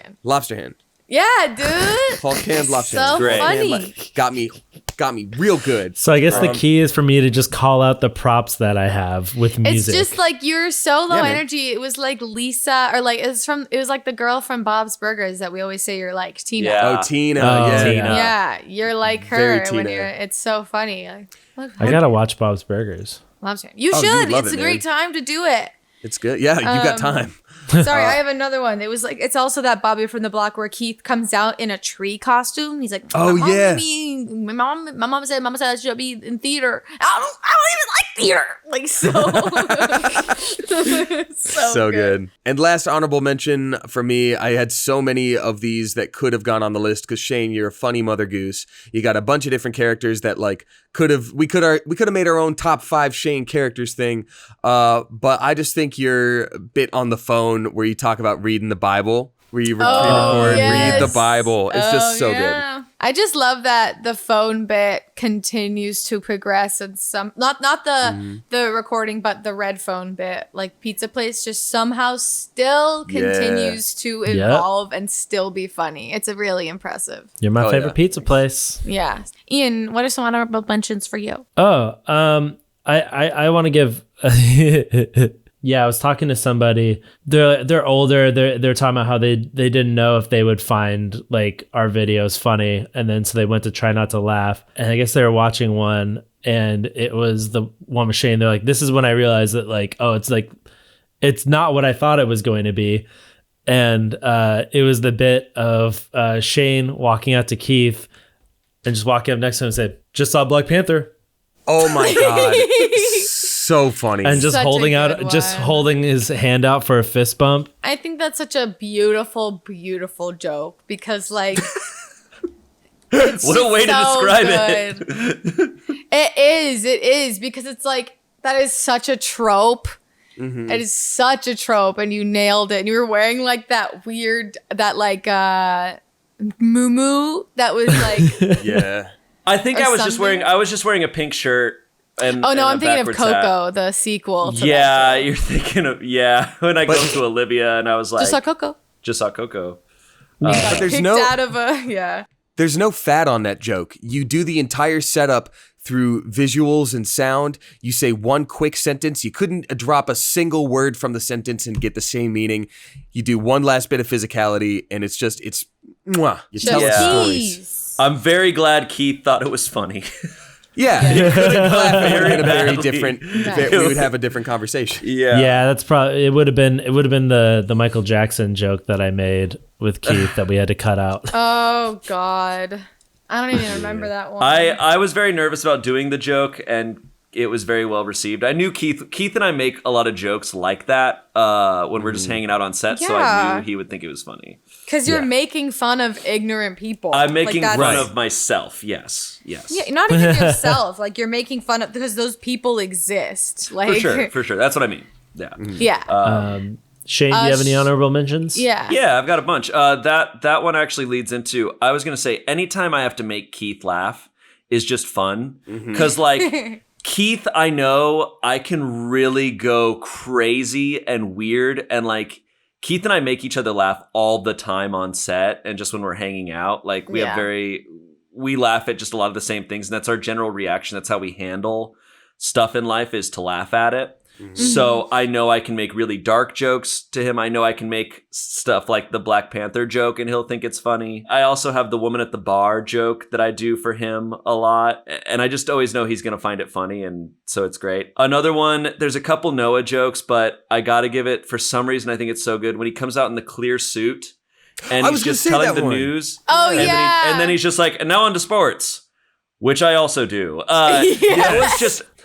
hand. Yeah, dude. Hulk hand, lobster hand. So Great. funny. Got me real good. So I guess the key is for me to just call out the props that I have with music. It's just like you're so low energy. It was like Lisa, or like it was like the girl from Bob's Burgers that we always say you're like, Tina. Yeah. Oh, Tina. Tina. Yeah, you're like her when it's so funny. Like, look, I gotta watch Bob's Burgers. Lobster. You should. It's a great time to do it. It's good. Yeah, you got time. Sorry, I have another one. It was like, it's also that Bobby from the block where Keith comes out in a tree costume. He's like, my mom said I should be in theater. I don't even like theater. Like so So good. And last honorable mention for me, I had so many of these that could have gone on the list because Shayne, you're a funny Mother Goose. You got a bunch of different characters that like we could have made our own top 5 Shayne characters thing. But I just think your bit on the phone where you talk about reading the Bible, where you pre-record, read the Bible. It's just so good. I just love that the phone bit continues to progress and not the recording, but the red phone bit. Like Pizza Place just somehow still continues to evolve and still be funny. It's really impressive. You're my favorite pizza place. Yeah. Ian, what are some honorable mentions for you? I want to give yeah, I was talking to somebody. They're older. They're talking about how they didn't know if they would find like our videos funny, and then so they went to try not to laugh. And I guess they were watching one, and it was the one with Shayne. They're like, "This is when I realized that like, oh, it's not what I thought it was going to be." And it was the bit of Shayne walking out to Keith and just walking up next to him and said, "Just saw Black Panther." Oh my God. So funny. And just holding his hand out for a fist bump. I think that's such a beautiful, beautiful joke because like what a way to describe it. It is because it's like that is such a trope. Mm-hmm. It is such a trope and you nailed it. And you were wearing like that weird muumuu that was like yeah. I think I was just wearing a pink shirt. I'm thinking of Coco, the sequel to that you're thinking of when I go to Olivia and I was like just saw Coco. But there's there's no fat on that joke. You do the entire setup through visuals and sound. You say one quick sentence. You couldn't drop a single word from the sentence and get the same meaning. You do one last bit of physicality and it's mwah. You tell us stories. I'm very glad Keith thought it was funny. Yeah, you couldn't laugh at a very different. We would have a different conversation. Yeah. That's probably it. Would have been the Michael Jackson joke that I made with Keith that we had to cut out. Oh God, I don't even remember that one. I was very nervous about doing the joke, and it was very well received. I knew Keith and I make a lot of jokes like that when we're just hanging out on set, so I knew he would think it was funny. Because you're making fun of ignorant people. I'm making fun of myself. Yes. Yeah, not even yourself. Like you're making fun of because those people exist. Like for sure. That's what I mean. Yeah. Yeah. Shayne, do you have any honorable mentions? Yeah, I've got a bunch. That one actually leads into. I was gonna say anytime I have to make Keith laugh is just fun because like. Keith, I know I can really go crazy and weird, and like Keith and I make each other laugh all the time on set and just when we're hanging out. Like we laugh at just a lot of the same things, and that's our general reaction. That's how we handle stuff in life, is to laugh at it. Mm-hmm. So I know I can make really dark jokes to him. I know I can make stuff like the Black Panther joke and he'll think it's funny. I also have the woman at the bar joke that I do for him a lot. And I just always know he's going to find it funny. And so it's great. Another one, there's a couple Noah jokes, but I got to give it, for some reason, I think it's so good. When he comes out in the clear suit and he's just telling the news. Oh, and then he's just like, and now on to sports, which I also do.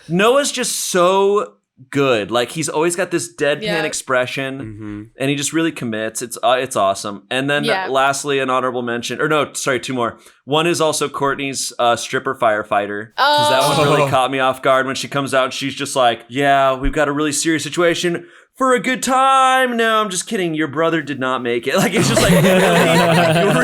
Noah's just so good. Like he's always got this deadpan expression and he just really commits. It's awesome. And then lastly, an honorable mention, or no, sorry, two more. One is also Courtney's stripper firefighter. Because that one really caught me off guard when she comes out and she's just like, yeah, we've got a really serious situation for a good time. No, I'm just kidding. Your brother did not make it. Like it's just like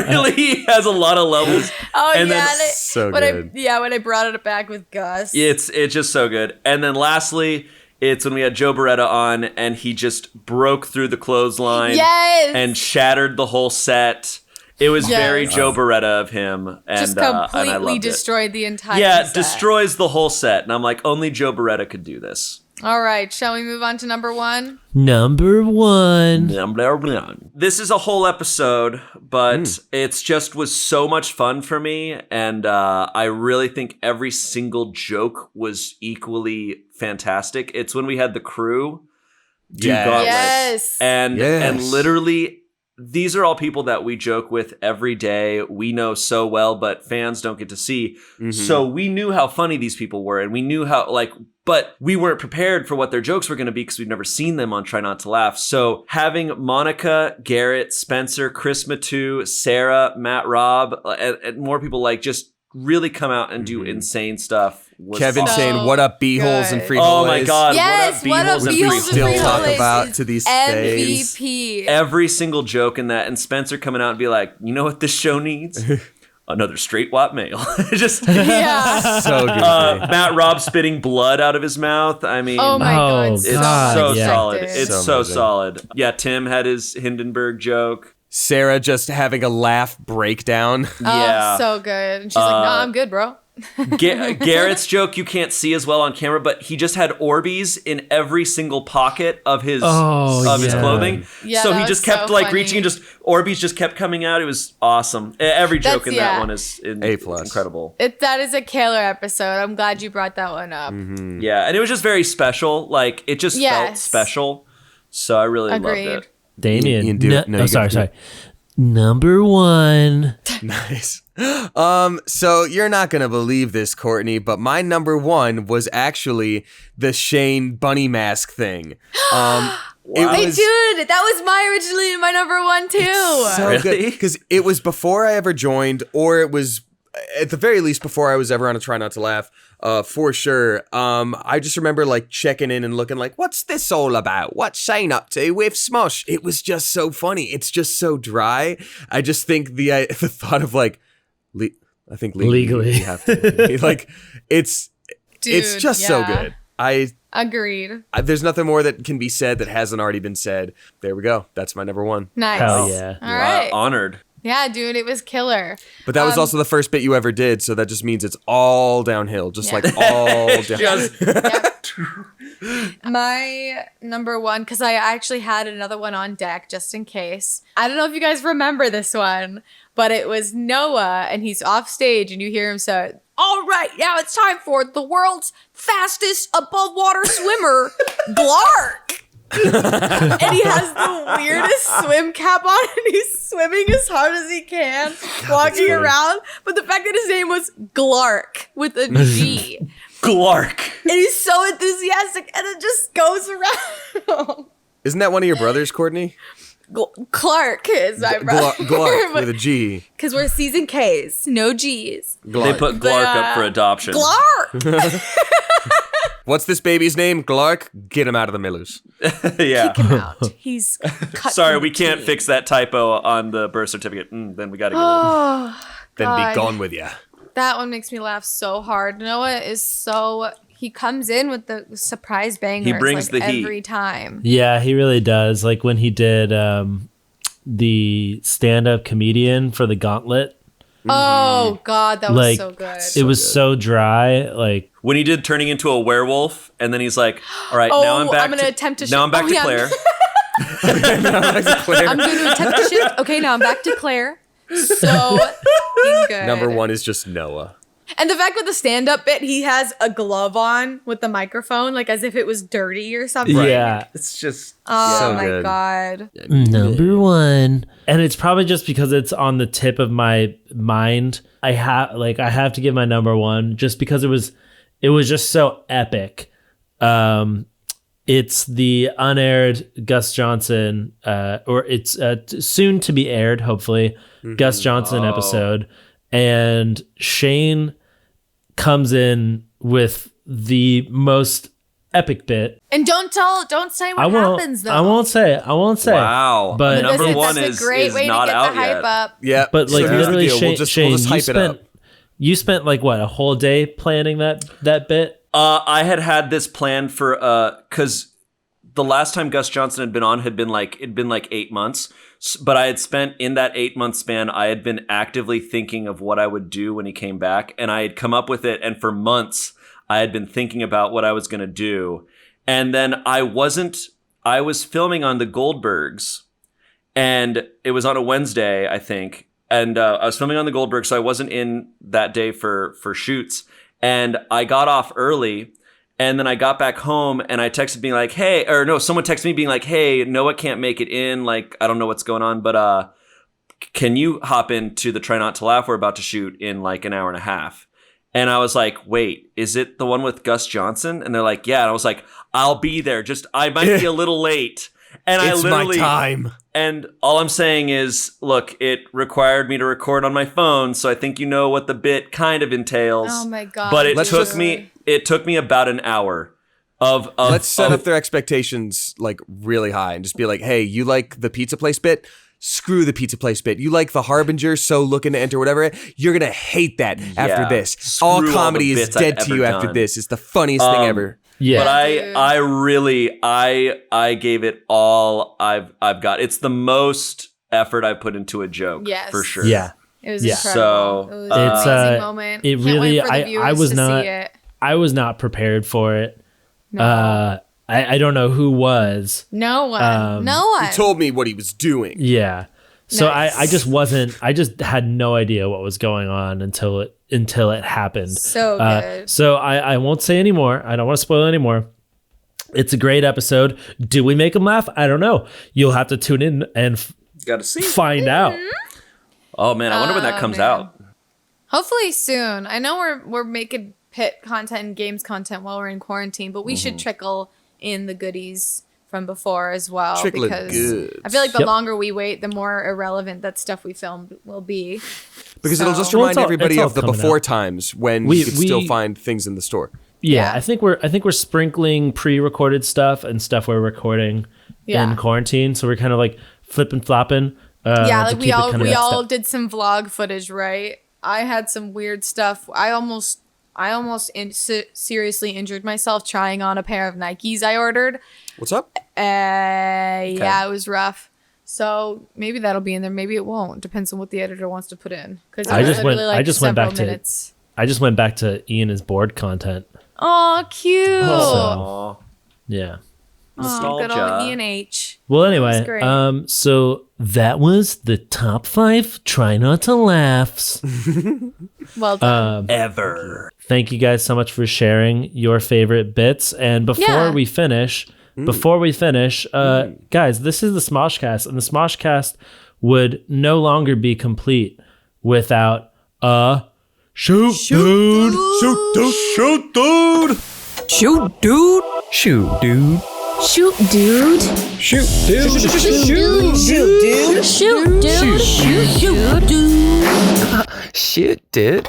really has a lot of levels. Oh, and yeah. Then, so good. When I brought it back with Gus. It's just so good. And then lastly, it's when we had Joe Beretta on and he just broke through the clothesline and shattered the whole set. It was very Joe Beretta of him. And, just completely destroyed the entire set. Yeah, destroys the whole set. And I'm like, only Joe Beretta could do this. All right, shall we move on to number one? Number one. This is a whole episode, but it's just was so much fun for me. And I really think every single joke was equally fantastic. It's when we had the crew do Gauntlet. Yes. And literally these are all people that we joke with every day. We know so well, but fans don't get to see. So we knew how funny these people were, and we knew how, like, but we weren't prepared for what their jokes were going to be because we've never seen them on Try Not to Laugh. So having Monica, Garrett, Spencer, Chris Matu, Sarah, Matt Robb, and more people like just really come out and do insane stuff. Kevin saying, "What up, beeholes and frijoles?" Oh my God! Yes, what up, and we beeholes still and talk frijoles about to these days. MVP. Every single joke in that, and Spencer coming out and be like, "You know what this show needs? Another straight white male." Just Yeah. So good. Matt Robb spitting blood out of his mouth. I mean, Oh my God. it's God, so yeah. solid. Unexpected. It's So so amazing. solid. Yeah, Tim had his Hindenburg joke. Sarah just having a laugh breakdown. Yeah. Oh, so good. And she's like, "No, I'm good, bro." Garrett's joke you can't see as well on camera, but he just had Orbeez in every single pocket of his his clothing. Yeah, so that he was just kept so like funny. reaching and just Orbeez just kept coming out. It was awesome. Every joke in that yeah. one is A+. incredible. That is a killer episode. I'm glad you brought that one up. Yeah, and it was just very special. Like it just felt Yes. special. So I really Agreed. loved it. Damien. You can do it. No, you sorry, gotta do sorry. Number one. Nice. So you're not gonna believe this, Courtney, but my number one was actually the Shayne bunny mask thing. Hey, dude, that was originally my number one too. So Really? good because it was before I ever joined, or it was at the very least before I was ever on a Try Not to Laugh. For sure. I just remember like checking in and looking like, what's this all about? What's Shayne up to with Smosh? It was just so funny. It's just so dry. I just think the thought of like, I think legally. You have to. Like, it's just so good. Agreed. There's nothing more that can be said that hasn't already been said. There we go. That's my number one. Nice. Hell yeah. All right. Honored. Yeah, dude, it was killer. But that was also the first bit you ever did, so that just means it's all downhill, just like all downhill. My number one, because I actually had another one on deck just in case. I don't know if you guys remember this one, but it was Noah, and he's off stage, and you hear him say, "All right, now it's time for the world's fastest above water swimmer, Glark." And he has the weirdest swim cap on, and he's swimming as hard as he can, walking around. But the fact that his name was Glark with a G. Glark. And he's so enthusiastic, and it just goes around. Isn't that one of your brothers, Courtney? Clark is my brother. Glark with a G. Because we're season Ks, no Gs. They put Glark up for adoption. Glark! What's this baby's name? Glark? Get him out of the Millers. Yeah. Kick him out. He's cut Sorry, from we the can't team. fix that typo on the birth certificate. Then we got to get rid of Oh, Then God. be gone with ya. That one makes me laugh so hard. Noah is so... He comes in with the surprise bangers He brings like the heat. every time. Yeah, he really does. Like when he did the stand-up comedian for the Gauntlet. Oh, God, that was Like, so good. It was so dry. Like, when he did turning into a werewolf, and then he's like, "All right, now I'm back. I'm gonna attempt to now I'm back oh, to yeah. Claire." I'm going to attempt to shift. Okay, now I'm back to Claire. So fucking good. Number one is just Noah. And the fact with the stand-up bit, he has a glove on with the microphone, like as if it was dirty or something. yeah. It's just Oh So my good. God. Number one. And it's probably just because it's on the tip of my mind. I have to give my number one just because it was just so epic. It's the unaired Gus Johnson, or it's soon to be aired, hopefully, Gus Johnson episode. And Shayne comes in with the most epic bit. And don't say what happens though. I won't say. wow. But number Because one that's is a great way to not get out the hype yet. up. Yeah. But like so here's the literally, deal. Shayne, We'll just hype it up. you spent like what, a whole day planning that bit? I had this planned for because the last time Gus Johnson had been on it'd been like 8 months. But I had spent in that 8-month span, I had been actively thinking of what I would do when he came back, and I had come up with it. And for months, I had been thinking about what I was going to do. And then I was filming on the Goldbergs, and it was on a Wednesday, I think. And I was filming on the Goldbergs, so I wasn't in that day for shoots. And I got off early, And then I got back home and I texted being like, hey, or no, someone texted me being like, hey, Noah can't make it in. Like, I don't know what's going on, but can you hop into the Try Not to Laugh we're about to shoot in like an hour and a half? And I was like, wait, is it the one with Gus Johnson? And they're like, yeah. And I was like, I'll be there. Just, I might be a little late. And It's my time. And all I'm saying is, look, it required me to record on my phone, so I think you know what the bit kind of entails. Oh my god! But it took me about an hour of Let's set up their expectations like really high and just be like, hey, you like the pizza place bit? Screw the pizza place bit. You like the Harbinger, so looking to enter whatever. You're gonna hate that after this. Screw All all the comedy is bits dead I've to you ever after done. this. It's the funniest thing ever. Yeah. But Dude. I really gave it all I've got. It's the most effort I put into a joke, Yes. for sure. Yeah. It was Yeah. incredible. So, it was it's, an amazing moment. it Can't really- wait for the I viewers was to not- see it. I was not prepared for it. No. I don't know who was. No one. No one. He told me what he was doing. Yeah. So Nice. I just had no idea what was going on until it happened. So good. So I won't say anymore. I don't want to spoil anymore. It's a great episode. Do we make them laugh? I don't know. You'll have to tune in and Gotta see. find out. Oh man, I wonder when that comes man. out. Hopefully soon. I know we're making pit content and games content while we're in quarantine, but we should trickle in the goodies from before as well. Trickle in because goods. I feel like the Yep. longer we wait, the more irrelevant that stuff we filmed will be. Because it'll just So- Well, remind it's all everybody of the coming before out. times when We- you could still we- find things in the store. Yeah, Yeah. I think we're sprinkling pre-recorded stuff and stuff we're recording Yeah. in quarantine. So we're kind of like flipping flopping. Yeah, to like keep we it all kinda we that all step. did some vlog footage, right? I had some weird stuff. I almost seriously injured myself trying on a pair of Nikes I ordered. What's up? Yeah, it was rough. So maybe that'll be in there. Maybe it won't. Depends on what the editor wants to put in. Because I just went back to Ian is bored content. Oh, cute. So, Aw. yeah. Oh, good old Nostalgia. E and H. Well, That anyway, was great. so that was the top 5 Try Not to Laughs. Well done. Ever. Thank you guys so much for sharing your favorite bits. And before Yeah. we finish, guys, this is the SmoshCast, and the SmoshCast would no longer be complete without a shoot dude. Shoot, dude. Shoot dude. Shoot, dude. Shoot, dude. Shoot, dude. Shoot, dude. Shoot, dude. Shoot, dude. Shoot, dude. Shit, dude.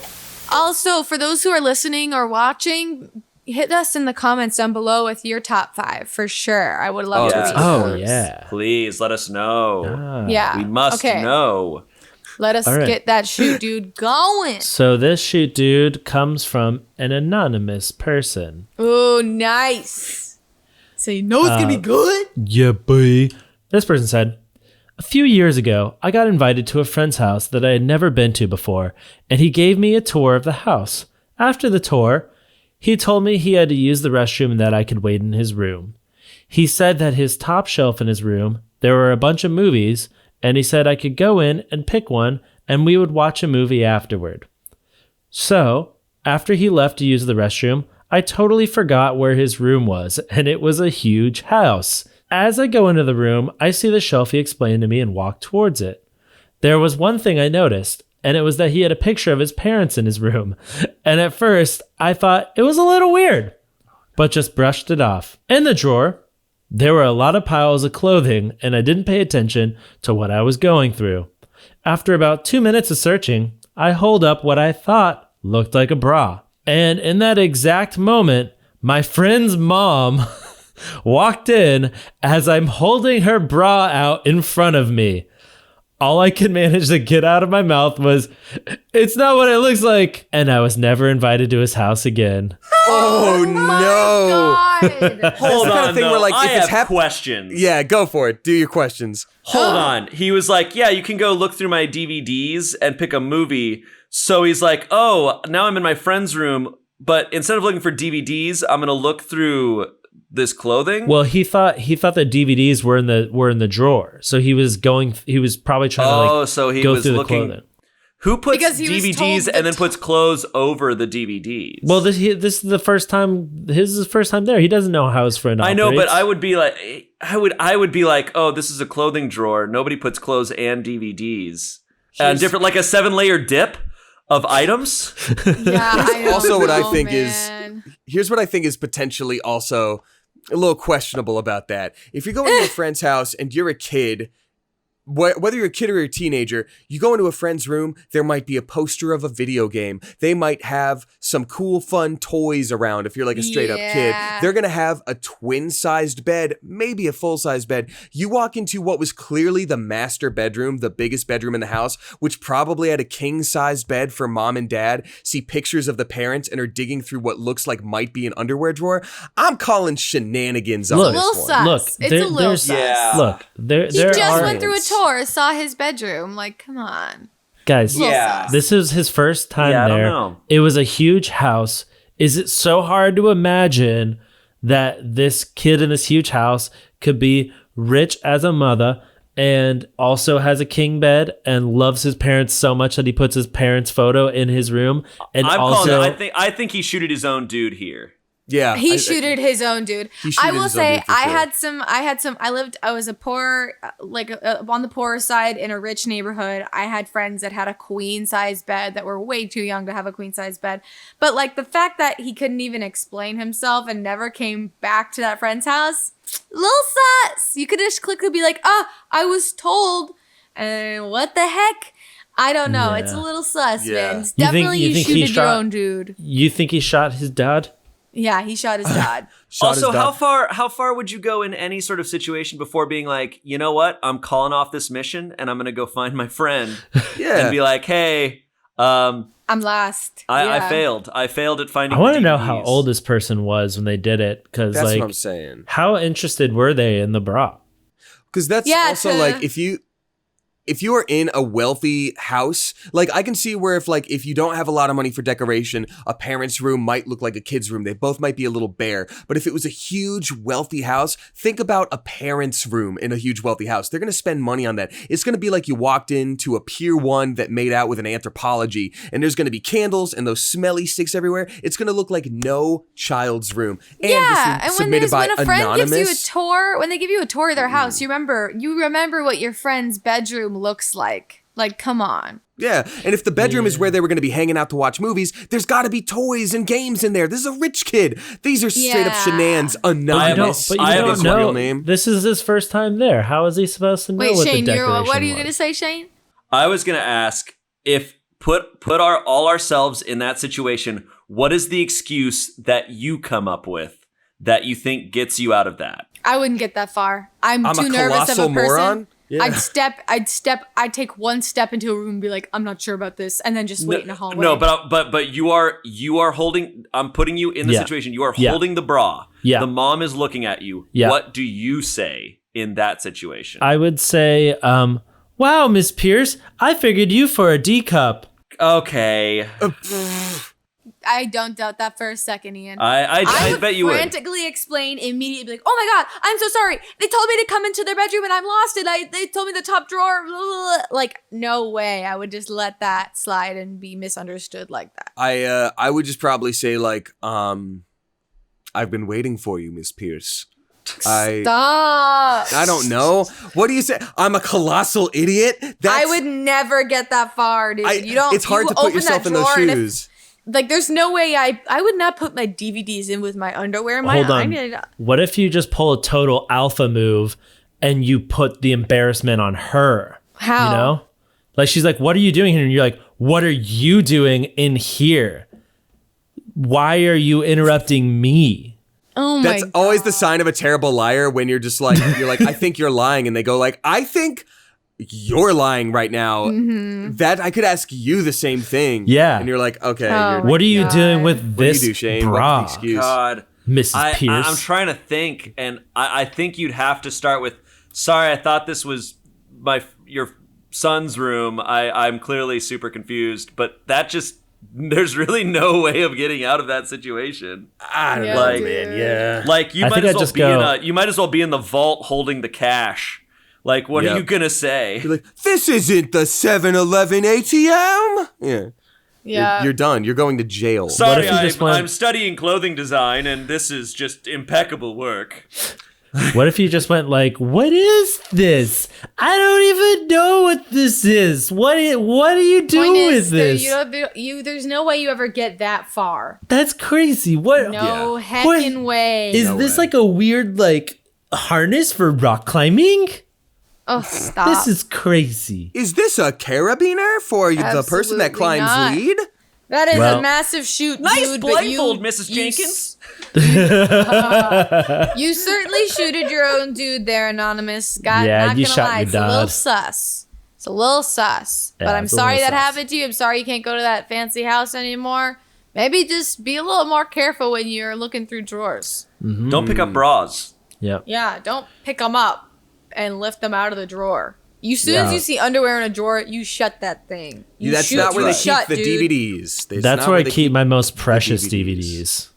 Also, for those who are listening or watching, hit us in the comments down below with your top 5 for sure. I would love to yeah. read Oh, those. yeah. Please let us know. Yeah. We must okay. know. Let us All right. get that shoot dude going. So this shoot dude comes from an anonymous person. Oh, nice. So you know it's going to be good? Yeah, boy. This person said, a few years ago, I got invited to a friend's house that I had never been to before, and he gave me a tour of the house. After the tour, he told me he had to use the restroom and that I could wait in his room. He said that his top shelf in his room, there were a bunch of movies, and he said I could go in and pick one, and we would watch a movie afterward. So, after he left to use the restroom, I totally forgot where his room was, and it was a huge house. As I go into the room, I see the shelf he explained to me and walk towards it. There was one thing I noticed, and it was that he had a picture of his parents in his room. And at first, I thought it was a little weird, but just brushed it off. In the drawer, there were a lot of piles of clothing, and I didn't pay attention to what I was going through. After about 2 minutes of searching, I hold up what I thought looked like a bra. And in that exact moment, my friend's mom walked in as I'm holding her bra out in front of me. All I could manage to get out of my mouth was, "It's not what it looks like." And I was never invited to his house again. Oh, no. God. Hold the kind on, of thing though. where, like, I if it's have questions. Yeah, go for it. Do your questions. Hold on. He was like, yeah, you can go look through my DVDs and pick a movie. So he's like, oh, now I'm in my friend's room, but instead of looking for DVDs, I'm going to look through this clothing. Well, he thought that DVDs were in the drawer. So he was probably trying to so he go was through the looking. clothing. Who puts Because he was DVDs told and then puts clothes over the DVDs? Well, this is the first time. His is the first time there. He doesn't know how his friend I operates. know, but I would be like, oh, this is a clothing drawer. Nobody puts clothes and DVDs. Different, like a 7-layer dip of items. Yeah, I don't Also, what I know, think man. here's what I think is potentially also a little questionable about that. If you're going to a friend's house and you're a kid, whether you're a kid or a teenager, you go into a friend's room, there might be a poster of a video game. They might have some cool, fun toys around if you're like a straight up kid. Yeah. They're going to have a twin-sized bed, maybe a full-size bed. You walk into what was clearly the master bedroom, the biggest bedroom in the house, which probably had a king-sized bed for mom and dad, see pictures of the parents and are digging through what looks like might be an underwear drawer. I'm calling shenanigans on Look, this Little one. sus. Look, It's there- a little there's- sus. Yeah. Look, there He there just are went through a tour, saw his bedroom. Like, come on. guys. Little Yeah. sus. This is his first time Yeah, I don't there. know. It was a huge house. Is it so hard to imagine that this kid in this huge house could be rich as a mother and also has a king bed and loves his parents so much that he puts his parents' photo in his room? And I'm also, calling it. I think he shooted his own dude here. Yeah. He shooted his own dude. He I shooted will his own say dude for I sure. had some I was a poor on the poorer side in a rich neighborhood. I had friends that had a queen size bed that were way too young to have a queen size bed. But like the fact that he couldn't even explain himself and never came back to that friend's house, little sus. You could just quickly be like, I was told, and what the heck? I don't know. Yeah. It's a little sus, Yeah. man. It's You think- definitely you you think he shooted your shot- own dude. you think he shot his dad? Yeah, he shot his dad. Shot Also, his dad. how far would you go in any sort of situation before being like, you know what? I'm calling off this mission and I'm gonna go find my friend Yeah. and be like, hey, I'm last. I Yeah. failed. I failed at finding. I want to know DVDs. how old this person was when they did it, because That's like, what I'm saying. how interested were they in the bra? Because that's Yeah, also like if you are in a wealthy house, like I can see where if you don't have a lot of money for decoration, a parent's room might look like a kid's room. They both might be a little bare. But if it was a huge wealthy house, think about a parent's room in a huge wealthy house. They're going to spend money on that. It's going to be like you walked into a Pier 1 that made out with an Anthropology, and there's going to be candles and those smelly sticks everywhere. It's going to look like no child's room. And Yeah, this is and when submitted by a friend gives you a Anonymous. tour, when they give you a tour of their house, you remember what your friend's bedroom looks like. Like, come on. Yeah, and if the bedroom is where they were going to be hanging out to watch movies, there's got to be toys and games in there. This is a rich kid. These are straight up Yeah. shenanigans. Anonymous. But you I have don't his know. real name. This is his first time there. How is he supposed to know Wait, what Shane, the decoration what are you was? going to say, Shane? I was gonna ask if put all ourselves in that situation. What is the excuse that you come up with that you think gets you out of that? I wouldn't get that far. I'm I'm too a nervous of a colossal person. moron? Yeah. I'd take one step into a room and be like, I'm not sure about this, and then just wait in a hallway. No, but you are holding. I'm putting you in the Yeah. situation. You are Yeah. holding the bra. Yeah. The mom is looking at you. Yeah. What do you say in that situation? I would say, wow, Miss Pierce, I figured you for a D cup. Okay. I don't doubt that for a second, Ian. I would bet you would. frantically explain immediately, be like, "Oh my god, I'm so sorry. They told me to come into their bedroom and I'm lost it. They told me the top drawer." Blah, blah, blah. Like, no way. I would just let that slide and be misunderstood like that. I would just probably say like, I've been waiting for you, Miss Pierce. Stop. I don't know. What do you say? I'm a colossal idiot. I would never get that far, dude. You don't. It's hard you to put open yourself that in those drawer and if- shoes. Like, there's no way I would not put my DVDs in with my underwear in my Hold on. What if you just pull a total alpha move and you put the embarrassment on her? How? You know? Like, she's like, what are you doing here? And you're like, what are you doing in here? Why are you interrupting me? Oh my That's god. always the sign of a terrible liar when you're like, I think you're lying. And they go like, I think you're lying right now. That I could ask you the same thing. Yeah. And you're like, okay. Oh you're, my What are you God. doing with what do you this do, Shane? bra, What's the excuse? God. Mrs. Pierce? I'm trying to think, and I think you'd have to start with, sorry, I thought this was your son's room. I'm clearly super confused, but that just, there's really no way of getting out of that situation. I don't Yeah, know, dude. man. Yeah. Like, you I might think as I'd well just be go- you might as well be in the vault holding the cash Like, what Yep. are you gonna say? You're like, this isn't the 7-Eleven ATM. Yeah. Yeah. You're done. You're going to jail. Sorry, if you just went- I'm studying clothing design, and this is just impeccable work. What if you just went like, what is this? I don't even know what this is. What do you do Point with is, this? there's no way you ever get that far. That's crazy. What? No Yeah. heckin' way. Is this like a weird like harness for rock climbing? Oh, stop. This is crazy. Is this a carabiner for the person that Absolutely climbs not. lead? That is Well- a massive shoot, Nice dude. blindfold, but Mrs. Jenkins. You certainly shooted your own dude there, Anonymous. God, Yeah, not you gonna shot lie, your it's a little dad. sus. It's a little sus. Yeah, But I'm it's a sorry little that sus. happened to you. I'm sorry you can't go to that fancy house anymore. Maybe just be a little more careful when you're looking through drawers. Don't pick up bras. Yep. Yeah, don't pick them up and lift them out of the drawer. As soon as Yeah. you see underwear in a drawer, you shut that thing. You That's shoot, not where you they keep shut, the dude. DVDs. That's where I keep my most precious DVDs.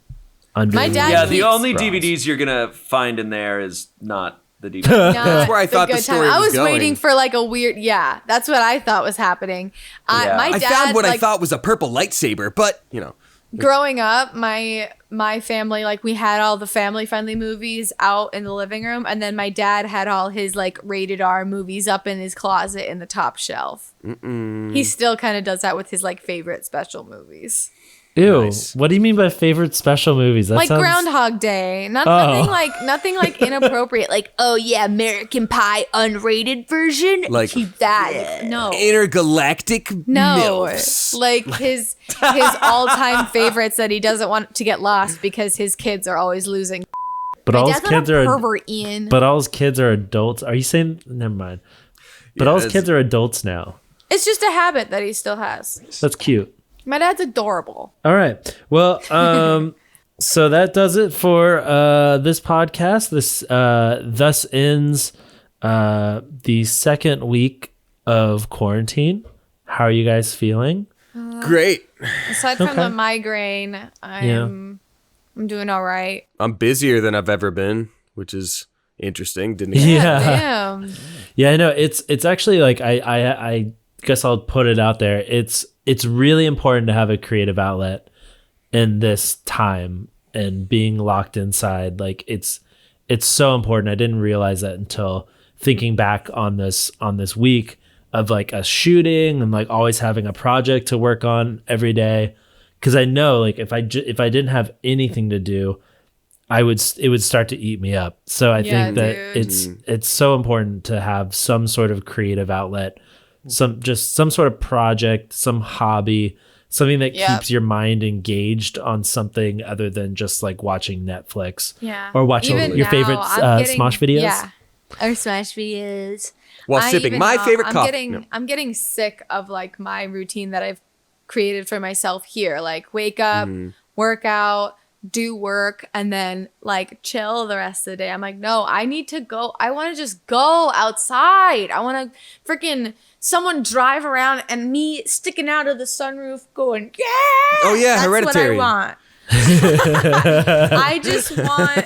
Under My dad Yeah, keeps the only bras. DVDs you're gonna find in there is not the DVD. That's where I thought the story I was was going. waiting for like a weird. Yeah, that's what I thought was happening. Yeah. My I dad, found what I like, thought was a purple lightsaber, but growing up, my family, like, we had all the family friendly movies out in the living room, and then my dad had all his like rated R movies up in his closet in the top shelf. He still kind of does that with his like favorite special movies. Ew. Nice. What do you mean by favorite special movies? That Like sounds... Groundhog Day. Nothing like inappropriate. Like, oh yeah, American Pie unrated version. Like- Keep that. No. intergalactic No, milfs. like his all-time favorites that he doesn't want to get lost because his kids are always losing. But My all his dad's kids not a are pervert, Ian. But all his kids are adults. Are you saying never mind? But all his it's- kids are adults now. It's just a habit that he still has. That's cute. My dad's adorable. All right. Well, so that does it for this podcast. This thus ends the second week of quarantine. How are you guys feeling? Great. Aside from Okay. the migraine, I'm doing all right. I'm busier than I've ever been, which is interesting. Didn't Yeah. Damn. Yeah, I know. It's actually like I guess I'll put it out there. It's really important to have a creative outlet in this time, and being locked inside. Like it's so important. I didn't realize that until thinking back on this week of like a shooting and like always having a project to work on every day. Because I know like if I didn't have anything to do, it would start to eat me up. So I Yeah, think that dude. it's so important to have some sort of creative outlet, some sort of project, some hobby, something that Yep. keeps your mind engaged on something other than just like watching Netflix. Yeah. Or watching Even your now, favorite I'm getting- Smosh videos. Yeah. Or Smosh videos. While I sipping even my know- favorite I'm coffee. Getting, No. I'm getting sick of like my routine that I've created for myself here. Like wake up, work out, do work, and then like chill the rest of the day. I'm like, no, I need to go. I want to just go outside. I want to freaking someone drive around and me sticking out of the sunroof going, yeah. Oh, yeah, That's Hereditary. what I want. I just want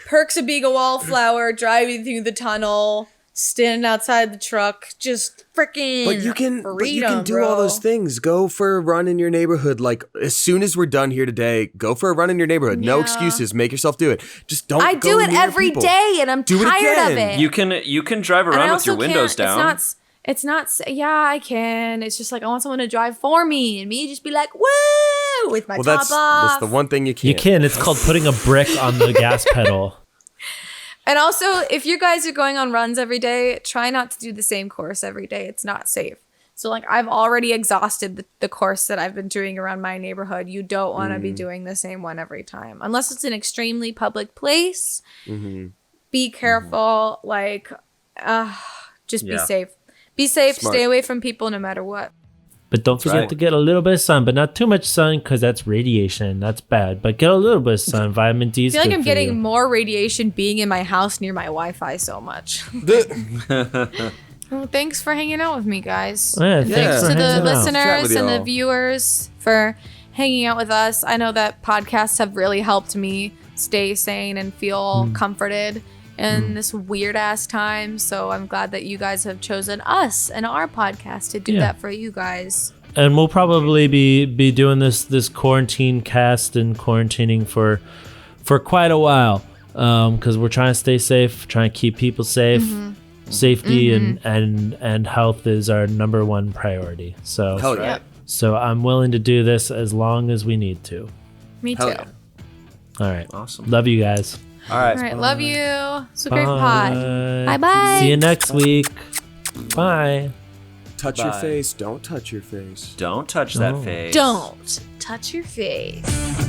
Perks of being a wallflower, driving through the tunnel, standing outside the truck, just freaking But you can freedom, do bro. all those things. Go for a run in your neighborhood. Like as soon as we're done here today, go for a run in your neighborhood. No Yeah. excuses. Make yourself do it. Just don't. I go do it near every people. day, and I'm Do it tired of again. it. You can drive And I around with also your windows can't- down. It's not. Yeah, I can. It's just like I want someone to drive for me, and me just be like, woo, with my Well, top that's off. the one thing you You can't. can. It's called putting a brick on the gas pedal. And also, if you guys are going on runs every day, try not to do the same course every day. It's not safe. So, like, I've already exhausted the course that I've been doing around my neighborhood. You don't want to be doing the same one every time. Unless it's an extremely public place. Be careful. Like, just be Yeah. safe. Be safe. Smart. Stay away from people no matter what. But don't forget right. to get a little bit of sun, but not too much sun because that's radiation. That's bad. But get a little bit of sun. Vitamin D I is feel like good I'm for getting you. more radiation being in my house near my Wi-Fi so much. Well, thanks for hanging out with me, guys. Yeah, thanks Yeah. for To the hanging out. Chat listeners with and the y'all. viewers for hanging out with us. I know that podcasts have really helped me stay sane and feel comforted in this weird ass time. So I'm glad that you guys have chosen us and our podcast to do that for you guys. And we'll probably be doing this quarantine cast and quarantining for quite a while, because we're trying to stay safe, trying to keep people safe. Safety and health is our number one priority. So Hell yeah. So I'm willing to do this as long as we need to. Me Hell too. yeah. All right. Awesome. Love you guys. All right. All right, love you. It's a great pod. Bye bye. See you next week. Bye. Touch your Bye. face. Don't touch your face. Don't touch that face. Don't touch your face.